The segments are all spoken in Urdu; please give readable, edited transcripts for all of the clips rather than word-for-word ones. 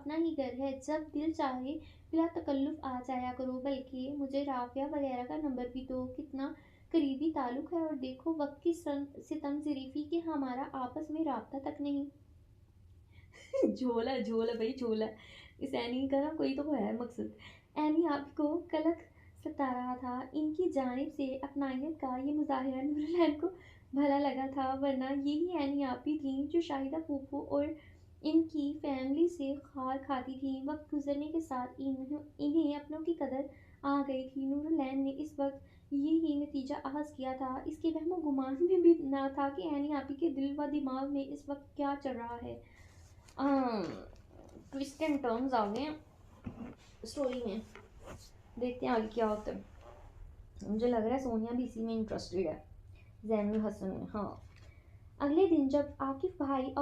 اپنا ہی گھر ہے، جب دل چاہے بلا تکلف آ جایا کرو، بلکہ مجھے رافعہ وغیرہ کا نمبر بھی دو، کتنا قریبی تعلق ہے، اور دیکھو وقت کی ستم ظریفی کہ ہمارا آپس میں رابطہ تک نہیں۔ جھولا جھولا بھائی جھولا، اس اینی کا نا کوئی تو ہے مقصد۔ اینی آپ کو کلک ستا رہا تھا، ان کی جانب سے اپنائیت کا یہ مظاہرہ نورالعین کو بھلا لگا تھا، ورنہ یہی اینی آپ ہی تھیں جو شاہدہ پھوپھو اور ان کی فیملی سے خار کھاتی تھیں۔ وقت گزرنے کے ساتھ انہیں اپنوں کی قدر آ گئی تھی۔ نورالعین نے اس وقت یہی نتیجہ اخذ کیا تھا، اس کے وہم و گمان میں بھی نہ تھا کہ اینی آپ ہی کے دل و دماغ میں اس وقت کیا چل رہا ہے۔ ٹوسٹ اینڈ ٹرنز آ گئے اسٹوری میں، دیکھتے ہیں آگے کیا ہوتا ہے۔ مجھے لگ رہا ہے سونیا بھی اسی میں انٹرسٹیڈ ہے، زین الحسن میں۔ ہاں، اگلے دن جب عاقف بھائی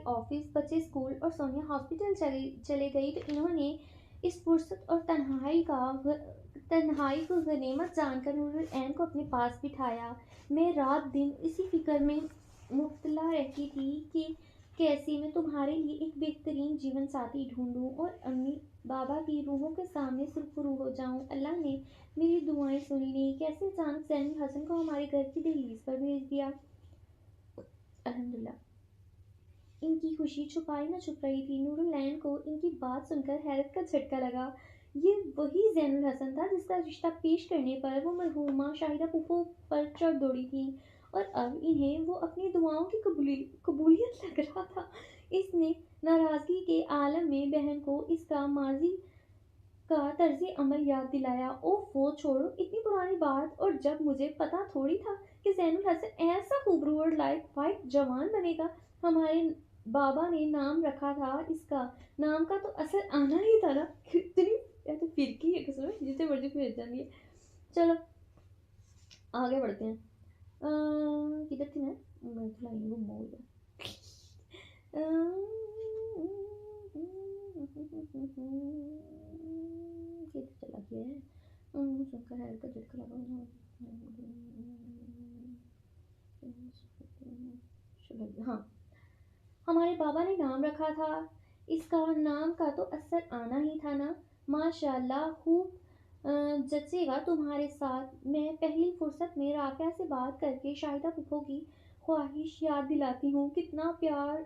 آفس، بچے اسکول اور سونیا ہاسپٹل چلے گئی تو انہوں نے اس فرصت اور تنہائی کو غنیمت جان کر نورالعین کو اپنے پاس بٹھایا۔ میں رات دن اسی فکر میں مبتلا رہتی تھی کہ کیسے میں تمہارے لیے ایک بہترین جیون ساتھی ڈھونڈوں اور امی بابا کی روحوں کے سامنے سرخرو ہو جاؤں۔ اللہ نے میری دعائیں سنی نہیں، کیسے اچانک زین الحسن کو ہمارے گھر کی دہلیز پر بھیج دیا۔ الحمدللہ۔ ان کی خوشی چھپائی نہ چھپ رہی تھی۔ نورالعین کو ان کی بات سن کر حیرت کا جھٹکا لگا۔ یہ وہی زین الحسن تھا جس کا رشتہ پیش کرنے پر وہ مرحومہ شاہدہ پھوپھو پر چڑھ دوڑی تھی، اور اب انہیں وہ اپنی دعاؤں کی قبولیت لگ رہا تھا۔ اس نے ناراضگی کے عالم میں بہن کو اس کا ماضی کا طرز عمل یاد دلایا۔ اوفو چھوڑو اتنی پرانی بات، اور جب مجھے پتا تھوڑی تھا کہ زین الحسن ایسا خوبرو اور لائق فائق جوان بنے گا۔ ہمارے بابا نے نام رکھا تھا اس کا، نام کا تو اثر آنا ہی تھا نا۔ کتنی فرقی ہے قسم، جتنے مرضی پھر جائیں گے۔ چلو آگے بڑھتے ہیں۔ کدھر تھی میں چلا گیا ہے۔ ہاں، ہمارے بابا نے نام رکھا تھا اس کا، نام کا تو اثر آنا ہی تھا نا۔ ماشاء اللہ خوب جچے گا تمہارے ساتھ۔ میں پہلی فرصت میں رافعہ سے بات کر کے شاہدہ پھوپھو کی خواہش یاد دلاتی ہوں۔ کتنا پیار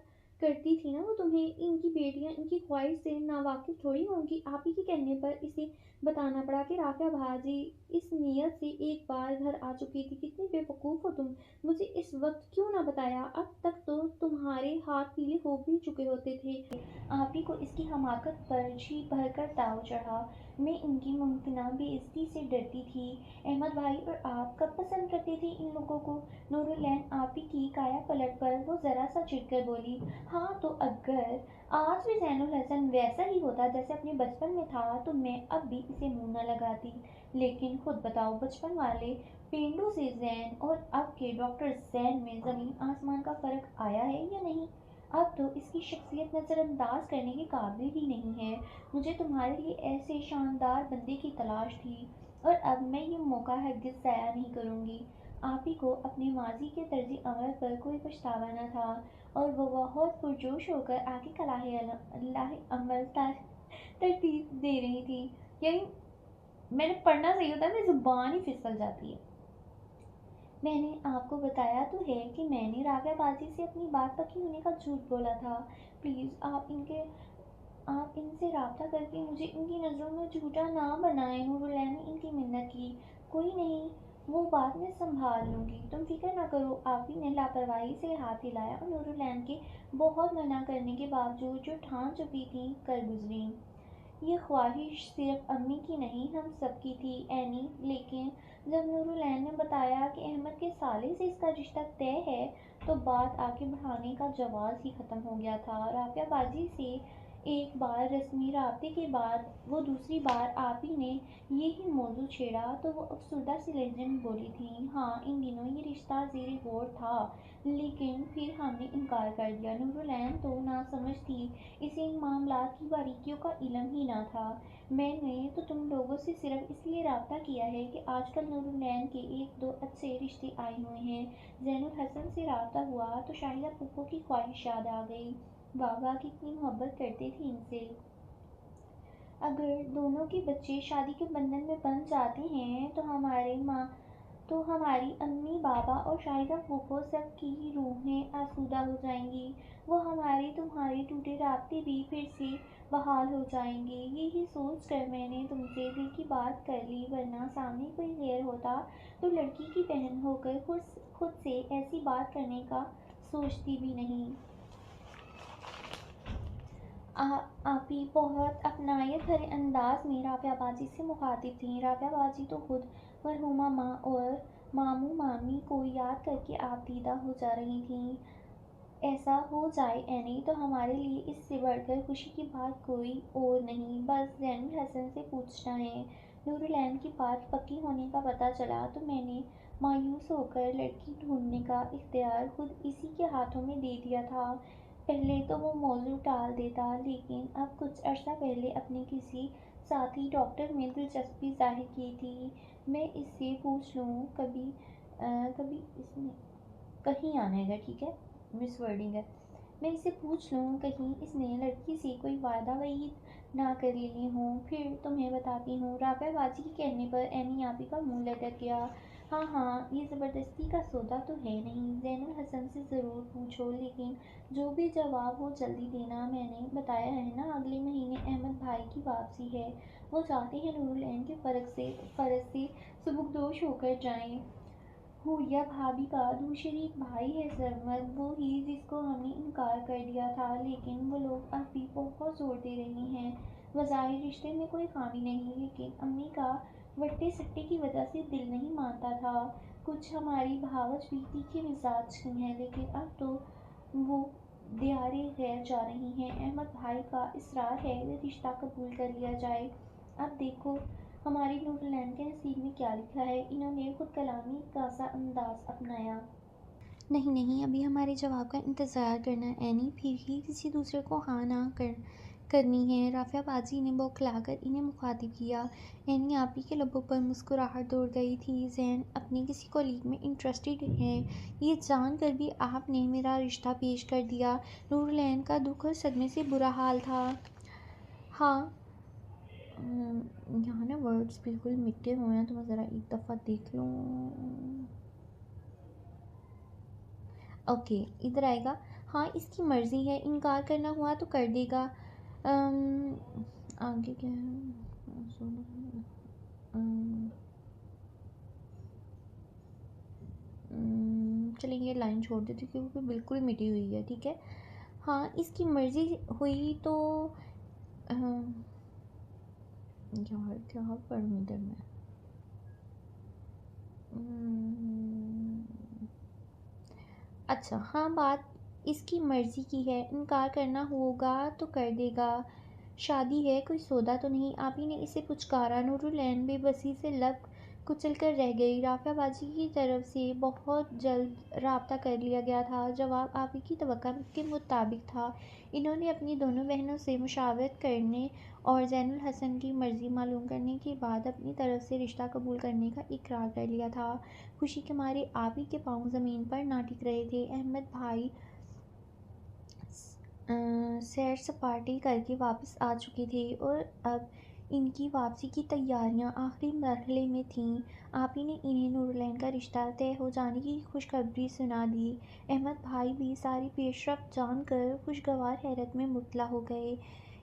کرتی تھی نا وہ تمہیں۔ ان کی بیٹیاں ان کی خواہش سے ناواقف تھوڑی ہوں گی۔ آپ ہی کے کہنے پر اسے بتانا پڑا کہ رافعہ بھاجی اس نیت سے ایک بار گھر آ چکی تھی۔ کتنی بے وقوف ہو تم، مجھے اس وقت کیوں نہ بتایا؟ اب تک تو تمہارے ہاتھ پیلے ہو بھی چکے ہوتے تھے۔ آپ ہی کو اس کی حماقت پر جی بھر کر تاؤ چڑھا۔ میں ان کی ممکنہ بے عزتی سے ڈرتی تھی۔ احمد بھائی اور آپ کب پسند کرتے تھے ان لوگوں کو؟ نورالعین آپ ہی کی کایا پلٹ پر وہ ذرا سا چڑھ کر بولی۔ ہاں تو اگر آج بھی زین الحسن ویسا ہی ہوتا جیسے اپنے بچپن میں تھا تو میں اب بھی اسے منہ نہ لگاتی، لیکن خود بتاؤ بچپن والے پینڈو سے زین اور اب کے ڈاکٹر زین میں زمین آسمان کا فرق آیا ہے یا نہیں؟ اب تو اس کی شخصیت نظر انداز کرنے کے قابل ہی نہیں ہے۔ مجھے تمہارے لیے ایسے شاندار بندے کی تلاش تھی، اور اب میں یہ موقع ہرگز ضائع نہیں کروں گی۔ آپ ہی کو اپنے ماضی کے طرز عمل پر کوئی پچھتاوا نہ تھا، اور وہ بہت پرجوش ہو کر آگے کا راہ عمل ترتیب دے رہی تھی۔ یعنی میں نے پڑھنا صحیح ہوتا ہے، میری زبان ہی پھسل جاتی ہے۔ میں نے آپ کو بتایا تو ہے کہ میں نے رافعہ باجی سے اپنی بات پکی ہونے کا جھوٹ بولا تھا۔ پلیز آپ ان سے رابطہ کر کے مجھے ان کی نظروں میں جھوٹا نہ بنائیں۔ نورالعین نے ان کی منت کی۔ کوئی نہیں، وہ بات میں سنبھال لوں گی، تم فکر نہ کرو۔ آپ ہی نے لاپرواہی سے ہاتھ ہلایا اور نورالعین کے بہت منع کرنے کے باوجود جو ٹھان چکی تھیں کر گزری۔ یہ خواہش صرف امی کی نہیں ہم سب کی تھی اینی، لیکن جب نورالعین نے بتایا کہ احمد کے سالے سے اس کا رشتہ طے ہے تو بات آگے بڑھانے کا جواز ہی ختم ہو گیا تھا۔ رافعہ باجی سے ایک بار رسمی رابطے کے بعد وہ دوسری بار آپ ہی نے یہی موضوع چھیڑا تو وہ افسردہ سی لہجے میں بولی تھی، ہاں ان دنوں یہ رشتہ زیر غور تھا لیکن پھر ہم نے انکار کر دیا۔ نورالعین تو ناسمجھ تھی، اسے ان معاملات کی باریکیوں کا علم ہی نہ تھا۔ میں نے تو تم لوگوں سے صرف اس لیے رابطہ کیا ہے کہ آج کل نورالعین کے ایک دو اچھے رشتے آئے ہوئے ہیں۔ زین الحسن سے رابطہ ہوا تو شاہدہ پھپھو کی خواہش یاد آ گئی۔ بابا کتنی محبت کرتے تھے ان سے۔ اگر دونوں کے بچے شادی کے بندھن میں بندھ جاتے ہیں تو ہماری امی، بابا اور شاہدہ پھوپھو سب کی روحیں آسودہ ہو جائیں گی۔ وہ ہمارے تمہارے ٹوٹے رابطے بھی پھر سے بحال ہو جائیں گے۔ یہی سوچ کر میں نے تم سے دل کی بات کر لی، ورنہ سامنے کوئی غیر ہوتا تو لڑکی کی بہن ہو کر خود سے ایسی بات کرنے کا سوچتی بھی نہیں۔ آپی بہت اپنائیت بھرے انداز میں رافعہ باجی سے مخاطب تھیں۔ رافعہ باجی تو خود مرحومہ ماں اور ماموں مامی کو یاد کر کے آپ دیدہ ہو جا رہی تھیں۔ ایسا ہو جائے اینی تو ہمارے لیے اس سے بڑھ کر خوشی کی بات کوئی اور نہیں۔ بس زین الحسن سے پوچھنا ہے۔ نورالعین کی بات پکی ہونے کا پتہ چلا تو میں نے مایوس ہو کر لڑکی ڈھونڈنے کا اختیار خود اسی کے ہاتھوں میں دے دیا تھا۔ پہلے تو وہ موضوع ٹال دیتا، لیکن اب کچھ عرصہ پہلے اپنے کسی ساتھی ڈاکٹر میں دلچسپی ظاہر کی تھی۔ میں اس سے پوچھ لوں کبھی اس نے کہیں آنا ہے گا، ٹھیک ہے، مس ورڈنگ ہے۔ میں اسے پوچھ لوں کہیں اس نے لڑکی سے کوئی وعدہ وعید نہ کر لیے ہوں، پھر تمہیں بتاتی ہوں۔ رافعہ باجی کے کہنے پر اینی آپی کا منہ لٹک گیا۔ ہاں ہاں، یہ زبردستی کا سودا تو ہے نہیں۔ زین الحسن سے ضرور پوچھو، لیکن جو بھی جواب ہو جلدی دینا۔ میں نے بتایا ہے نا، اگلے مہینے احمد بھائی کی واپسی ہے۔ وہ چاہتے ہیں نورالعین کے فرض سے سبکدوش ہو کر جائیں۔ حوریہ بھابھی کا دوشریک بھائی ہے سرمد، وہی جس کو ہم نے انکار کر دیا تھا، لیکن وہ لوگ اب بھی بہت زور دے رہے ہیں۔ بظاہر رشتے میں کوئی خامی نہیں، لیکن امی کا وٹے سٹے کی وجہ سے دل نہیں مانتا تھا۔ کچھ ہماری بھاوج بھی تیکھے مزاج کی ہیں، لیکن اب تو وہ دیار غیر جا رہی ہیں۔ احمد بھائی کا اصرار ہے کہ رشتہ قبول کر لیا جائے۔ اب دیکھو ہماری نورالعین کے نصیب میں کیا لکھا ہے۔ انہوں نے خود کلامی کا سا انداز اپنایا۔ نہیں نہیں، ابھی ہمارے جواب کا انتظار کرنا اینی، پھر ہی کسی دوسرے کو ہاں نہ کرنی ہے۔ رافعہ باجی نے بوکھلا کر انہیں مخاطب کیا۔ اینی آپی کے لبوں پر مسکراہٹ دوڑ گئی تھی۔ زین اپنے کسی کولیگ میں انٹرسٹڈ ہیں، یہ جان کر بھی آپ نے میرا رشتہ پیش کر دیا۔ نورالعین کا دکھ اور صدمے سے برا حال تھا۔ ہاں، یہاں نا ورڈز بالکل مٹے ہوئے ہیں تو میں ذرا ایک دفعہ دیکھ لوں۔ اوکے، ادھر آئے گا۔ ہاں، اس کی مرضی ہے، انکار کرنا ہوا تو کر دے گا۔ آگے کیا ہے؟ چلیں یہ لائن چھوڑ دیتی کیونکہ بالکل مٹی ہوئی ہے، ٹھیک ہے۔ ہاں، اس کی مرضی ہوئی تو یار کیا پڑھوں ادھر میں۔ اچھا ہاں، بات اس کی مرضی کی ہے، انکار کرنا ہوگا تو کر دے گا۔ شادی ہے، کوئی سودا تو نہیں۔ آپ ہی نے اسے پچکارا۔ نورالعین بے بسی سے لب کچل کر رہ گئی۔ رافعہ باجی کی طرف سے بہت جلد رابطہ کر لیا گیا تھا۔ جواب آپ ہی کی توقع کے مطابق تھا۔ انہوں نے اپنی دونوں بہنوں سے مشاورت کرنے اور زین الحسن کی مرضی معلوم کرنے کے بعد اپنی طرف سے رشتہ قبول کرنے کا اقرار کر لیا تھا۔ خوشی کے مارے آپ ہی کے پاؤں زمین پر نہ ٹک رہے تھے۔ احمد بھائی سیر سپاٹے کر کے واپس آ چکے تھے اور اب ان کی واپسی کی تیاریاں آخری مرحلے میں تھیں۔ آپ ہی نے انہیں نورالعین کا رشتہ طے ہو جانے کی خوشخبری سنا دی۔ احمد بھائی بھی ساری پیش رفت جان کر خوشگوار حیرت میں مبتلا ہو گئے۔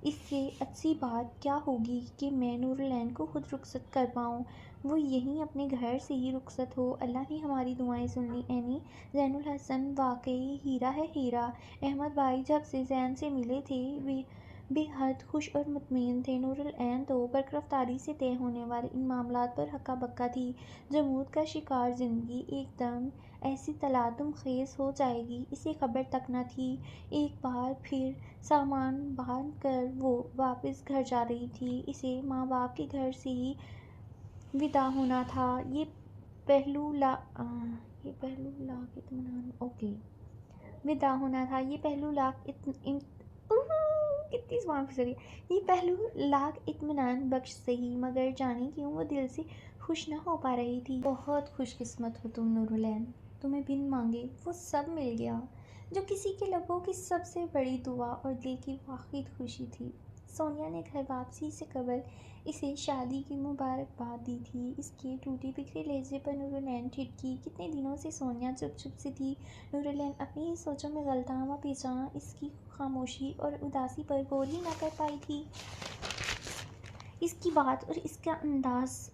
اس سے اچھی بات کیا ہوگی کہ میں نورالعین کو خود رخصت کر پاؤں، وہ یہیں اپنے گھر سے ہی رخصت ہو۔ اللہ نے ہماری دعائیں سن لی اینی۔ زین الحسن واقعی ہیرا ہے، ہیرا۔ احمد بھائی جب سے زین سے ملے تھے بے حد خوش اور مطمئن تھے۔ نورالعین تو برق رفتاری سے طے ہونے والے ان معاملات پر ہکا بکا تھی۔ جمود کا شکار زندگی ایک دم ایسی تلادم خیز ہو جائے گی اسے خبر تک نہ تھی۔ ایک بار پھر سامان باندھ کر وہ واپس گھر جا رہی تھی۔ اسے ماں باپ کے گھر سے ہی ودا ہونا تھا۔ یہ پہلو لاکھ اطمینان ودا ہونا تھا۔ کتنی زبان پھسل رہی ہے۔ یہ پہلو لاکھ اطمینان بخش سہی، مگر جانے کیوں وہ دل سے خوش نہ ہو پا رہی تھی۔ بہت خوش قسمت ہو تم نورالعین، تمہیں بن مانگے وہ سب مل گیا، جو کسی کے لبوں کی سب سے بڑی دعا اور دل کی واحد خوشی تھی۔ سونیا نے گھر واپسی سے قبل اسے شادی کی مبارکباد دی تھی۔ اس کے ٹوٹے بکھرے لہجے پر نورالعین ٹھٹکی۔ کتنے دنوں سے سونیا چپ چپ سی تھی۔ نورالعین اپنی ہی سوچوں میں غلطاں و پیچاں اس کی خاموشی اور اداسی پر غور ہی نہ کر پائی تھی۔ اس کی بات اور اس کا انداز،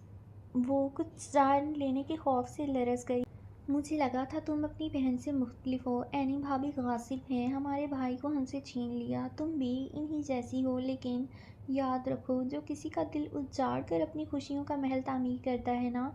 وہ کچھ جان لینے کے خوف سے لرز گئی۔ مجھے لگا تھا تم اپنی بہن سے مختلف ہو۔ عینی بھابھی غاصب ہیں، ہمارے بھائی کو ہم سے چھین لیا۔ تم بھی انہی جیسی ہو، لیکن یاد رکھو جو کسی کا دل اجاڑ کر اپنی خوشیوں کا محل تعمیر کرتا ہے نا،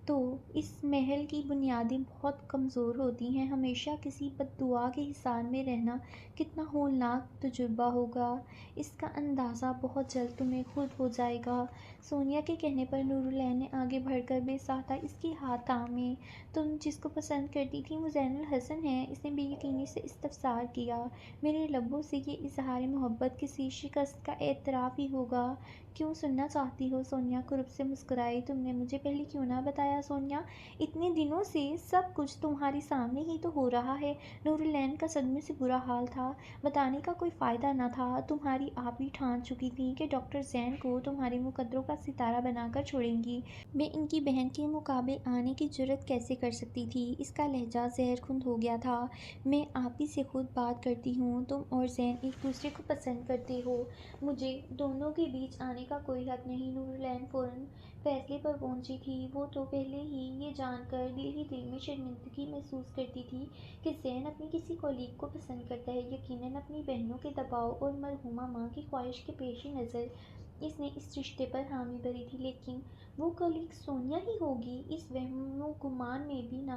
تو اس محل کی بنیادیں بہت کمزور ہوتی ہیں۔ ہمیشہ کسی بد دعا کے حصار میں رہنا کتنا ہولناک تجربہ ہوگا، اس کا اندازہ بہت جلد تمہیں خود ہو جائے گا۔ سونیا کے کہنے پر نورالعین نے آگے بڑھ کر بے ساختہ اس کے ہاتھ تھامے۔ تم جس کو پسند کرتی تھی وہ زین الحسن ہے؟ اس نے بے یقینی سے استفسار کیا۔ میرے لبوں سے یہ اظہار محبت کسی شکست کا اعتراف ہی ہوگا۔ کیوں سننا چاہتی ہو؟ سونیا قرب سے مسکرائی۔ تم نے مجھے پہلے کیوں نہ بتایا سونیا؟ اتنے دنوں سے سب کچھ تمہارے سامنے ہی تو ہو رہا ہے۔ نورالعین کا صدمے سے برا حال تھا۔ بتانے کا کوئی فائدہ نہ تھا۔ تمہاری آپ ہی ٹھان چکی تھیں کہ ڈاکٹر زین کو تمہارے مقدروں کا ستارہ بنا کر چھوڑیں گی۔ میں ان کی بہن کے مقابلے آنے کی جرأت کیسے کر سکتی تھی؟ اس کا لہجہ زہر خون ہو گیا تھا۔ میں آپ ہی سے خود بات کرتی ہوں۔ تم اور زین ایک دوسرے کو پسند کرتے ہو، مجھے دونوں کے بیچ آنے کا کوئی حق نہیں۔ نورالعین فوراً فیصلے پر پہنچی تھی۔ وہ تو پہلے ہی یہ جان کر دل ہی دل میں شرمندگی محسوس کرتی تھی کہ زین اپنی کسی کولیگ کو پسند کرتا ہے۔ یقیناً اپنی بہنوں کے دباؤ اور مرحومہ ماں کی خواہش کے پیش نظر اس نے اس رشتے پر حامی بھری تھی، لیکن وہ کولیگ سونیا ہی ہوگی، اس وہم و گمان میں بھی نہ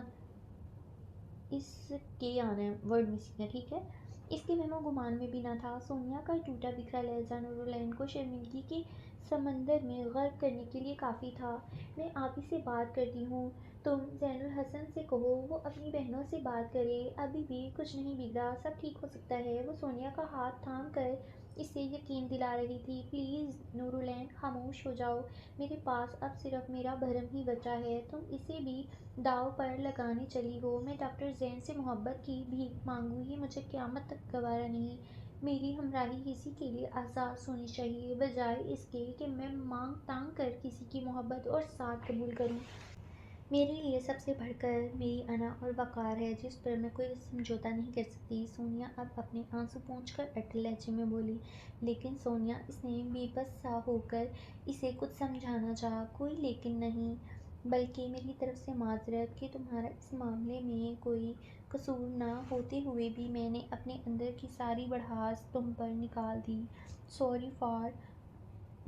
تھا۔ سونیا کا ٹوٹا بکھرا لہجہ نورالعین کو شرمندگی کے سمندر میں غرق کرنے کے لیے کافی تھا۔ میں آپ ہی سے بات کرتی ہوں، تم زین الحسن سے کہو وہ اپنی بہنوں سے بات کرے، ابھی بھی کچھ نہیں بگڑا، سب ٹھیک ہو سکتا ہے۔ وہ سونیا کا ہاتھ تھام کر اسے یقین دلا رہی تھی۔ پلیز نورالعین، خاموش ہو جاؤ، میرے پاس اب صرف میرا بھرم ہی بچا ہے، تم اسے بھی داؤ پر لگانے چلی ہو۔ میں ڈاکٹر زین سے محبت کی بھیک مانگوں یہ مجھے قیامت تک گوارا نہیں۔ میری ہمراہی کسی کے لیے اعزاز ہونی چاہیے، بجائے اس کے کہ میں مانگ تانگ کر کسی کی محبت اور ساتھ قبول کروں۔ میرے لیے سب سے بڑھ کر میری انا اور وقار ہے، جس پر میں کوئی سمجھوتا نہیں کر سکتی۔ سونیا اب اپنے آنسو پونچھ کر اٹل لہجے میں بولی۔ لیکن سونیا، اس نے بے بس سا ہو کر اسے کچھ سمجھانا چاہا۔ کوئی لیکن نہیں، بلکہ میری طرف سے معذرت کہ تمہارا اس معاملے میں کوئی قصور نہ ہوتے ہوئے بھی میں نے اپنے اندر کی ساری بڑھاس تم پر نکال دی۔ Sorry for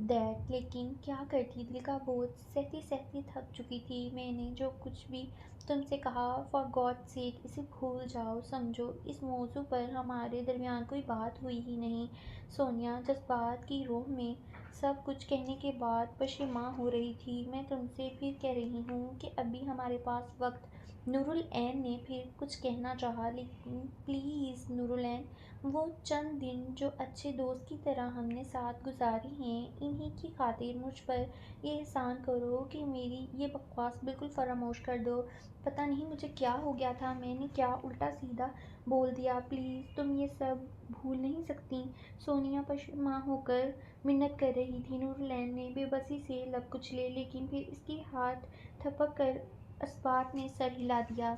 that. لیکن کیا کرتی، دل کا بوجھ سہتے سہتے تھک چکی تھی۔ میں نے جو کچھ بھی تم سے کہا، فار گاڈ سیک اسے بھول جاؤ۔ سمجھو اس موضوع پر ہمارے درمیان کوئی بات ہوئی ہی نہیں۔ سونیا جذبات کی روح میں سب کچھ کہنے کے بعد پشیماں ہو رہی تھی۔ میں تم سے پھر کہہ رہی ہوں کہ ابھی ہمارے پاس وقت۔ نورالعین نے پھر کچھ کہنا چاہا، لیکن پلیز نورالعین، وہ چند دن جو اچھے دوست کی طرح ہم نے ساتھ گزارے ہیں، انہی کی خاطر مجھ پر یہ احسان کرو کہ میری یہ بکواس بالکل فراموش کر دو۔ پتہ نہیں مجھے کیا ہو گیا تھا، میں نے کیا الٹا سیدھا بول دیا۔ پلیز تم یہ سب بھول نہیں سکتیں۔ سونیا پشیماں ہو کر منت کر رہی تھی۔ نورالعین نے بے بسی سے لب کچلے، لیکن پھر اس کے ہاتھ تھپک کر اثبات میں سر ہلا دیا۔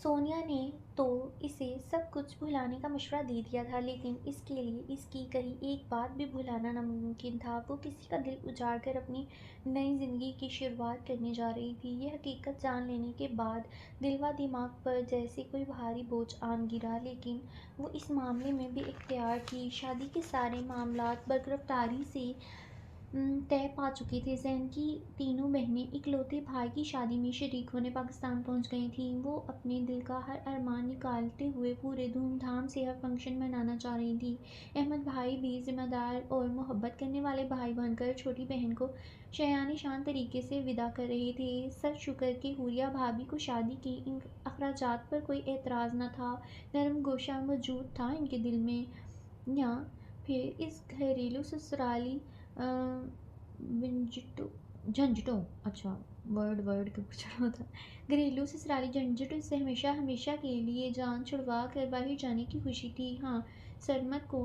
سونیا نے تو اسے سب کچھ بھلانے کا مشورہ دے دیا تھا، لیکن اس کے لیے اس کی کہی ایک بات بھی بھلانا ناممکن تھا۔ وہ کسی کا دل اجاڑ کر اپنی نئی زندگی کی شروعات کرنے جا رہی تھی۔ یہ حقیقت جان لینے کے بعد دل و دماغ پر جیسے کوئی بھاری بوجھ آن گرا، لیکن وہ اس معاملے میں بے اختیار تھی۔ شادی کے سارے معاملات برگرفتاری سے طے پا چکے تھے۔ زین کی تینوں بہنیں اکلوتے بھائی کی شادی میں شریک ہونے پاکستان پہنچ گئی تھیں۔ وہ اپنے دل کا ہر ارمان نکالتے ہوئے پورے دھوم دھام سے ہر فنکشن منانا چاہ رہی تھیں۔ احمد بھائی بھی ذمہ دار اور محبت کرنے والے بھائی بن کر چھوٹی بہن کو شایان شان طریقے سے وداع کر رہے تھے۔ سر شکر کہ حوریہ بھابھی کو شادی کے ان اخراجات پر کوئی اعتراض نہ تھا۔ نرم گوشہ موجود تھا ان کے دل میں، یا پھر اس گھریلو سسرالی جھنجھٹوں، اچھا ورڈ کا کچھ ہوتا، گھریلو سسرالی جھنجھٹوں سے ہمیشہ ہمیشہ کے لیے جان چھڑوا کر باہر جانے کی خوشی تھی۔ ہاں سرمد کو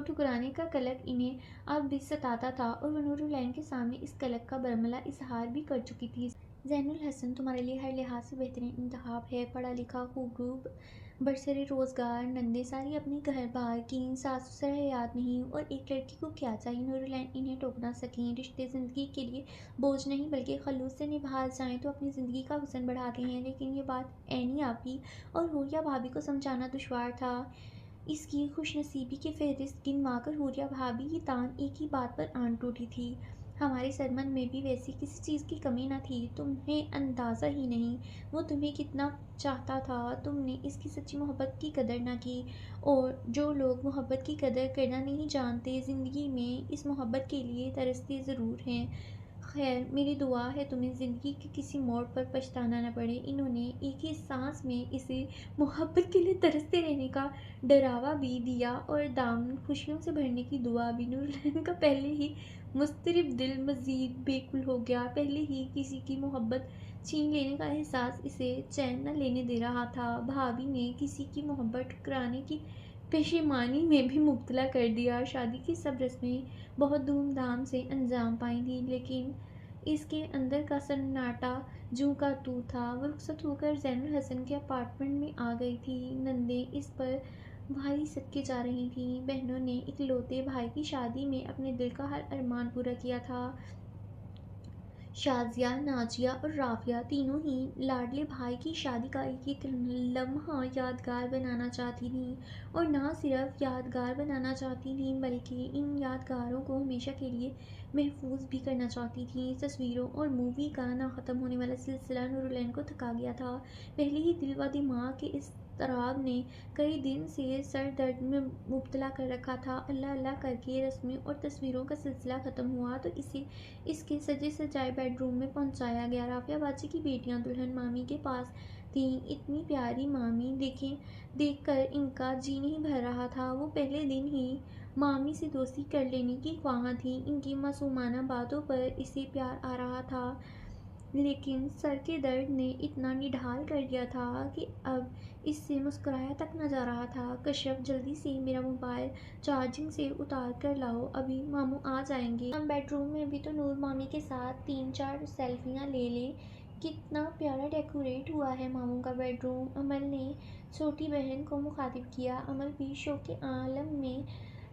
ٹھکرانے کا کلک انہیں اب بھی ستاتا تھا، اور وہ نور العین کے سامنے اس کلک کا برملا اظہار بھی کر چکی تھی۔ زین الحسن تمہارے لیے ہر لحاظ سے بہترین انتخاب ہے، پڑھا لکھا، خوبرو، برسر روزگار، نندے ساری اپنے گھر بار کی، ساس سسر حیات نہیں، اور ایک لڑکی کو کیا چاہیے؟ نور العین انہیں ٹوک نہ سکیں۔ رشتے زندگی کے لیے بوجھ نہیں بلکہ خلوص سے نبھائے جائیں تو اپنی زندگی کا حسن بڑھاتے ہیں، لیکن یہ بات عینی آپی اور حوریہ بھابھی کو سمجھانا دشوار تھا۔ اس کی خوش نصیبی کی فہرست گنوا کر حوریہ بھابھی کی تان ایک ہی بات پر آن ٹوٹی تھی، ہمارے سرمد میں بھی ویسی کسی چیز کی کمی نہ تھی، تمہیں اندازہ ہی نہیں وہ تمہیں کتنا چاہتا تھا، تم نے اس کی سچی محبت کی قدر نہ کی، اور جو لوگ محبت کی قدر کرنا نہیں جانتے زندگی میں اس محبت کے لیے ترستے ضرور ہیں۔ خیر میری دعا ہے تمہیں زندگی کے کسی موڑ پر پچھتانا نہ پڑے۔ انہوں نے ایک ہی سانس میں اسے محبت کے لیے ترستے رہنے کا ڈراوا بھی دیا اور دامن خوشیوں سے بھرنے کی دعا بھی۔ نور العین کا پہلے ہی مضطرب دل مزید بیکل ہو گیا، پہلے ہی کسی کی محبت چھین لینے کا احساس اسے چین نہ لینے دے رہا تھا۔ بھابھی نے کسی کی محبت ٹھکرانے کی پشیمانی میں بھی مبتلا کر دیا۔ شادی کی سب رسمیں بہت دھوم دھام سے انجام پائیں تھیں، لیکن اس کے اندر کا سناٹا جوں کا توں تھا۔ وہ رخصت ہو کر زین الحسن کے اپارٹمنٹ میں آ گئی تھی۔ نندیں اس پر بھاری صدقے جا رہی تھیں۔ بہنوں نے اکلوتے بھائی کی شادی میں اپنے دل کا ہر ارمان پورا کیا تھا۔ شازیہ، نازیہ اور رافعہ تینوں ہی لاڈلے بھائی کی شادی کا ایک ایک لمحہ یادگار بنانا چاہتی تھیں، اور نہ صرف یادگار بنانا چاہتی تھیں بلکہ ان یادگاروں کو ہمیشہ کے لیے محفوظ بھی کرنا چاہتی تھیں۔ تصویروں اور مووی کا نہ ختم ہونے والا سلسلہ نور العین کو تھکا گیا تھا۔ پہلے ہی دل و دماغ کے اضطراب نے کئی دن سے سر درد میں مبتلا کر رکھا تھا۔ اللہ اللہ کر کے رسمیں اور تصویروں کا سلسلہ ختم ہوا تو اسے اس کے سجے سجائے بیڈ روم میں پہنچایا گیا۔ رافعہ باجی کی بیٹیاں دلہن مامی کے پاس تھیں۔ اتنی پیاری مامی دیکھ کر ان کا جی نہیں بھر رہا تھا۔ وہ پہلے دن ہی مامی سے دوستی کر لینے کی خواہاں تھیں۔ ان کی معصومانہ باتوں پر اسے پیار آ رہا تھا، لیکن سر کے درد نے اتنا نڈھال کر دیا تھا کہ اب اس سے مسکرایا تک نہ جا رہا تھا۔ کشف جلدی سے میرا موبائل چارجنگ سے اتار کر لاؤ، ابھی ماموں آ جائیں گے۔ ہم بیڈ روم میں بھی تو نور مامی کے ساتھ 3-4 سیلفیاں لے لیں، کتنا پیارا ڈیکوریٹ ہوا ہے ماموں کا بیڈ روم۔ امل نے چھوٹی بہن کو مخاطب کیا۔ امل بھی شوق عالم میں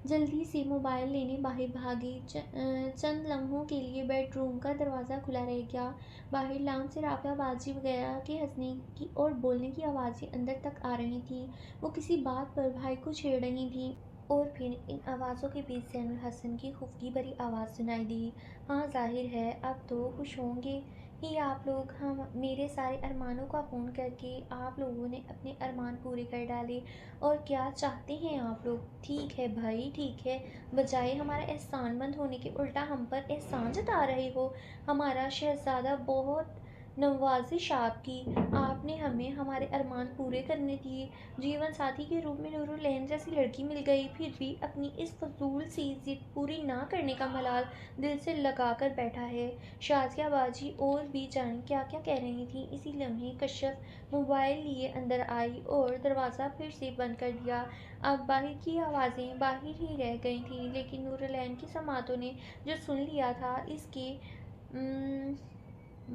جلدی سے موبائل لینے باہر بھاگی۔ چند لمحوں کے لیے بیڈ روم کا دروازہ کھلا رہ گیا۔ باہر لان سے رافعہ باجی وغیرہ کے ہنسنے کی اور بولنے کی آوازیں اندر تک آ رہی تھیں۔ وہ کسی بات پر بھائی کو چھیڑ رہی تھیں، اور پھر ان آوازوں کے بیچ زین الحسن کی خفگی بھری آواز سنائی دی، ہاں ظاہر ہے اب تو خوش ہوں گے ہی آپ لوگ، میرے سارے ارمانوں کا خون کر کے آپ لوگوں نے اپنے ارمان پورے کر ڈالے، اور کیا چاہتے ہیں آپ لوگ؟ ٹھیک ہے بھائی ٹھیک ہے، بجائے ہمارا احسان مند ہونے کے الٹا ہم پر احسان جتا رہے ہو۔ ہمارا شہزادہ بہت نوازش آپ کی، آپ نے ہمیں ہمارے ارمان پورے کرنے دیے، جیون ساتھی کے روپ میں نور العین جیسی لڑکی مل گئی، پھر بھی اپنی اس فضول سی ضد پوری نہ کرنے کا ملال دل سے لگا کر بیٹھا ہے۔ شازیہ باجی اور بھی جانے کیا کیا کہہ رہی تھیں۔ اسی لمحے کشف موبائل لیے اندر آئی اور دروازہ پھر سے بند کر دیا۔ اب باہر کی آوازیں باہر ہی رہ گئی تھیں، لیکن نور العین کی سماعتوں نے جو سن لیا تھا اس کے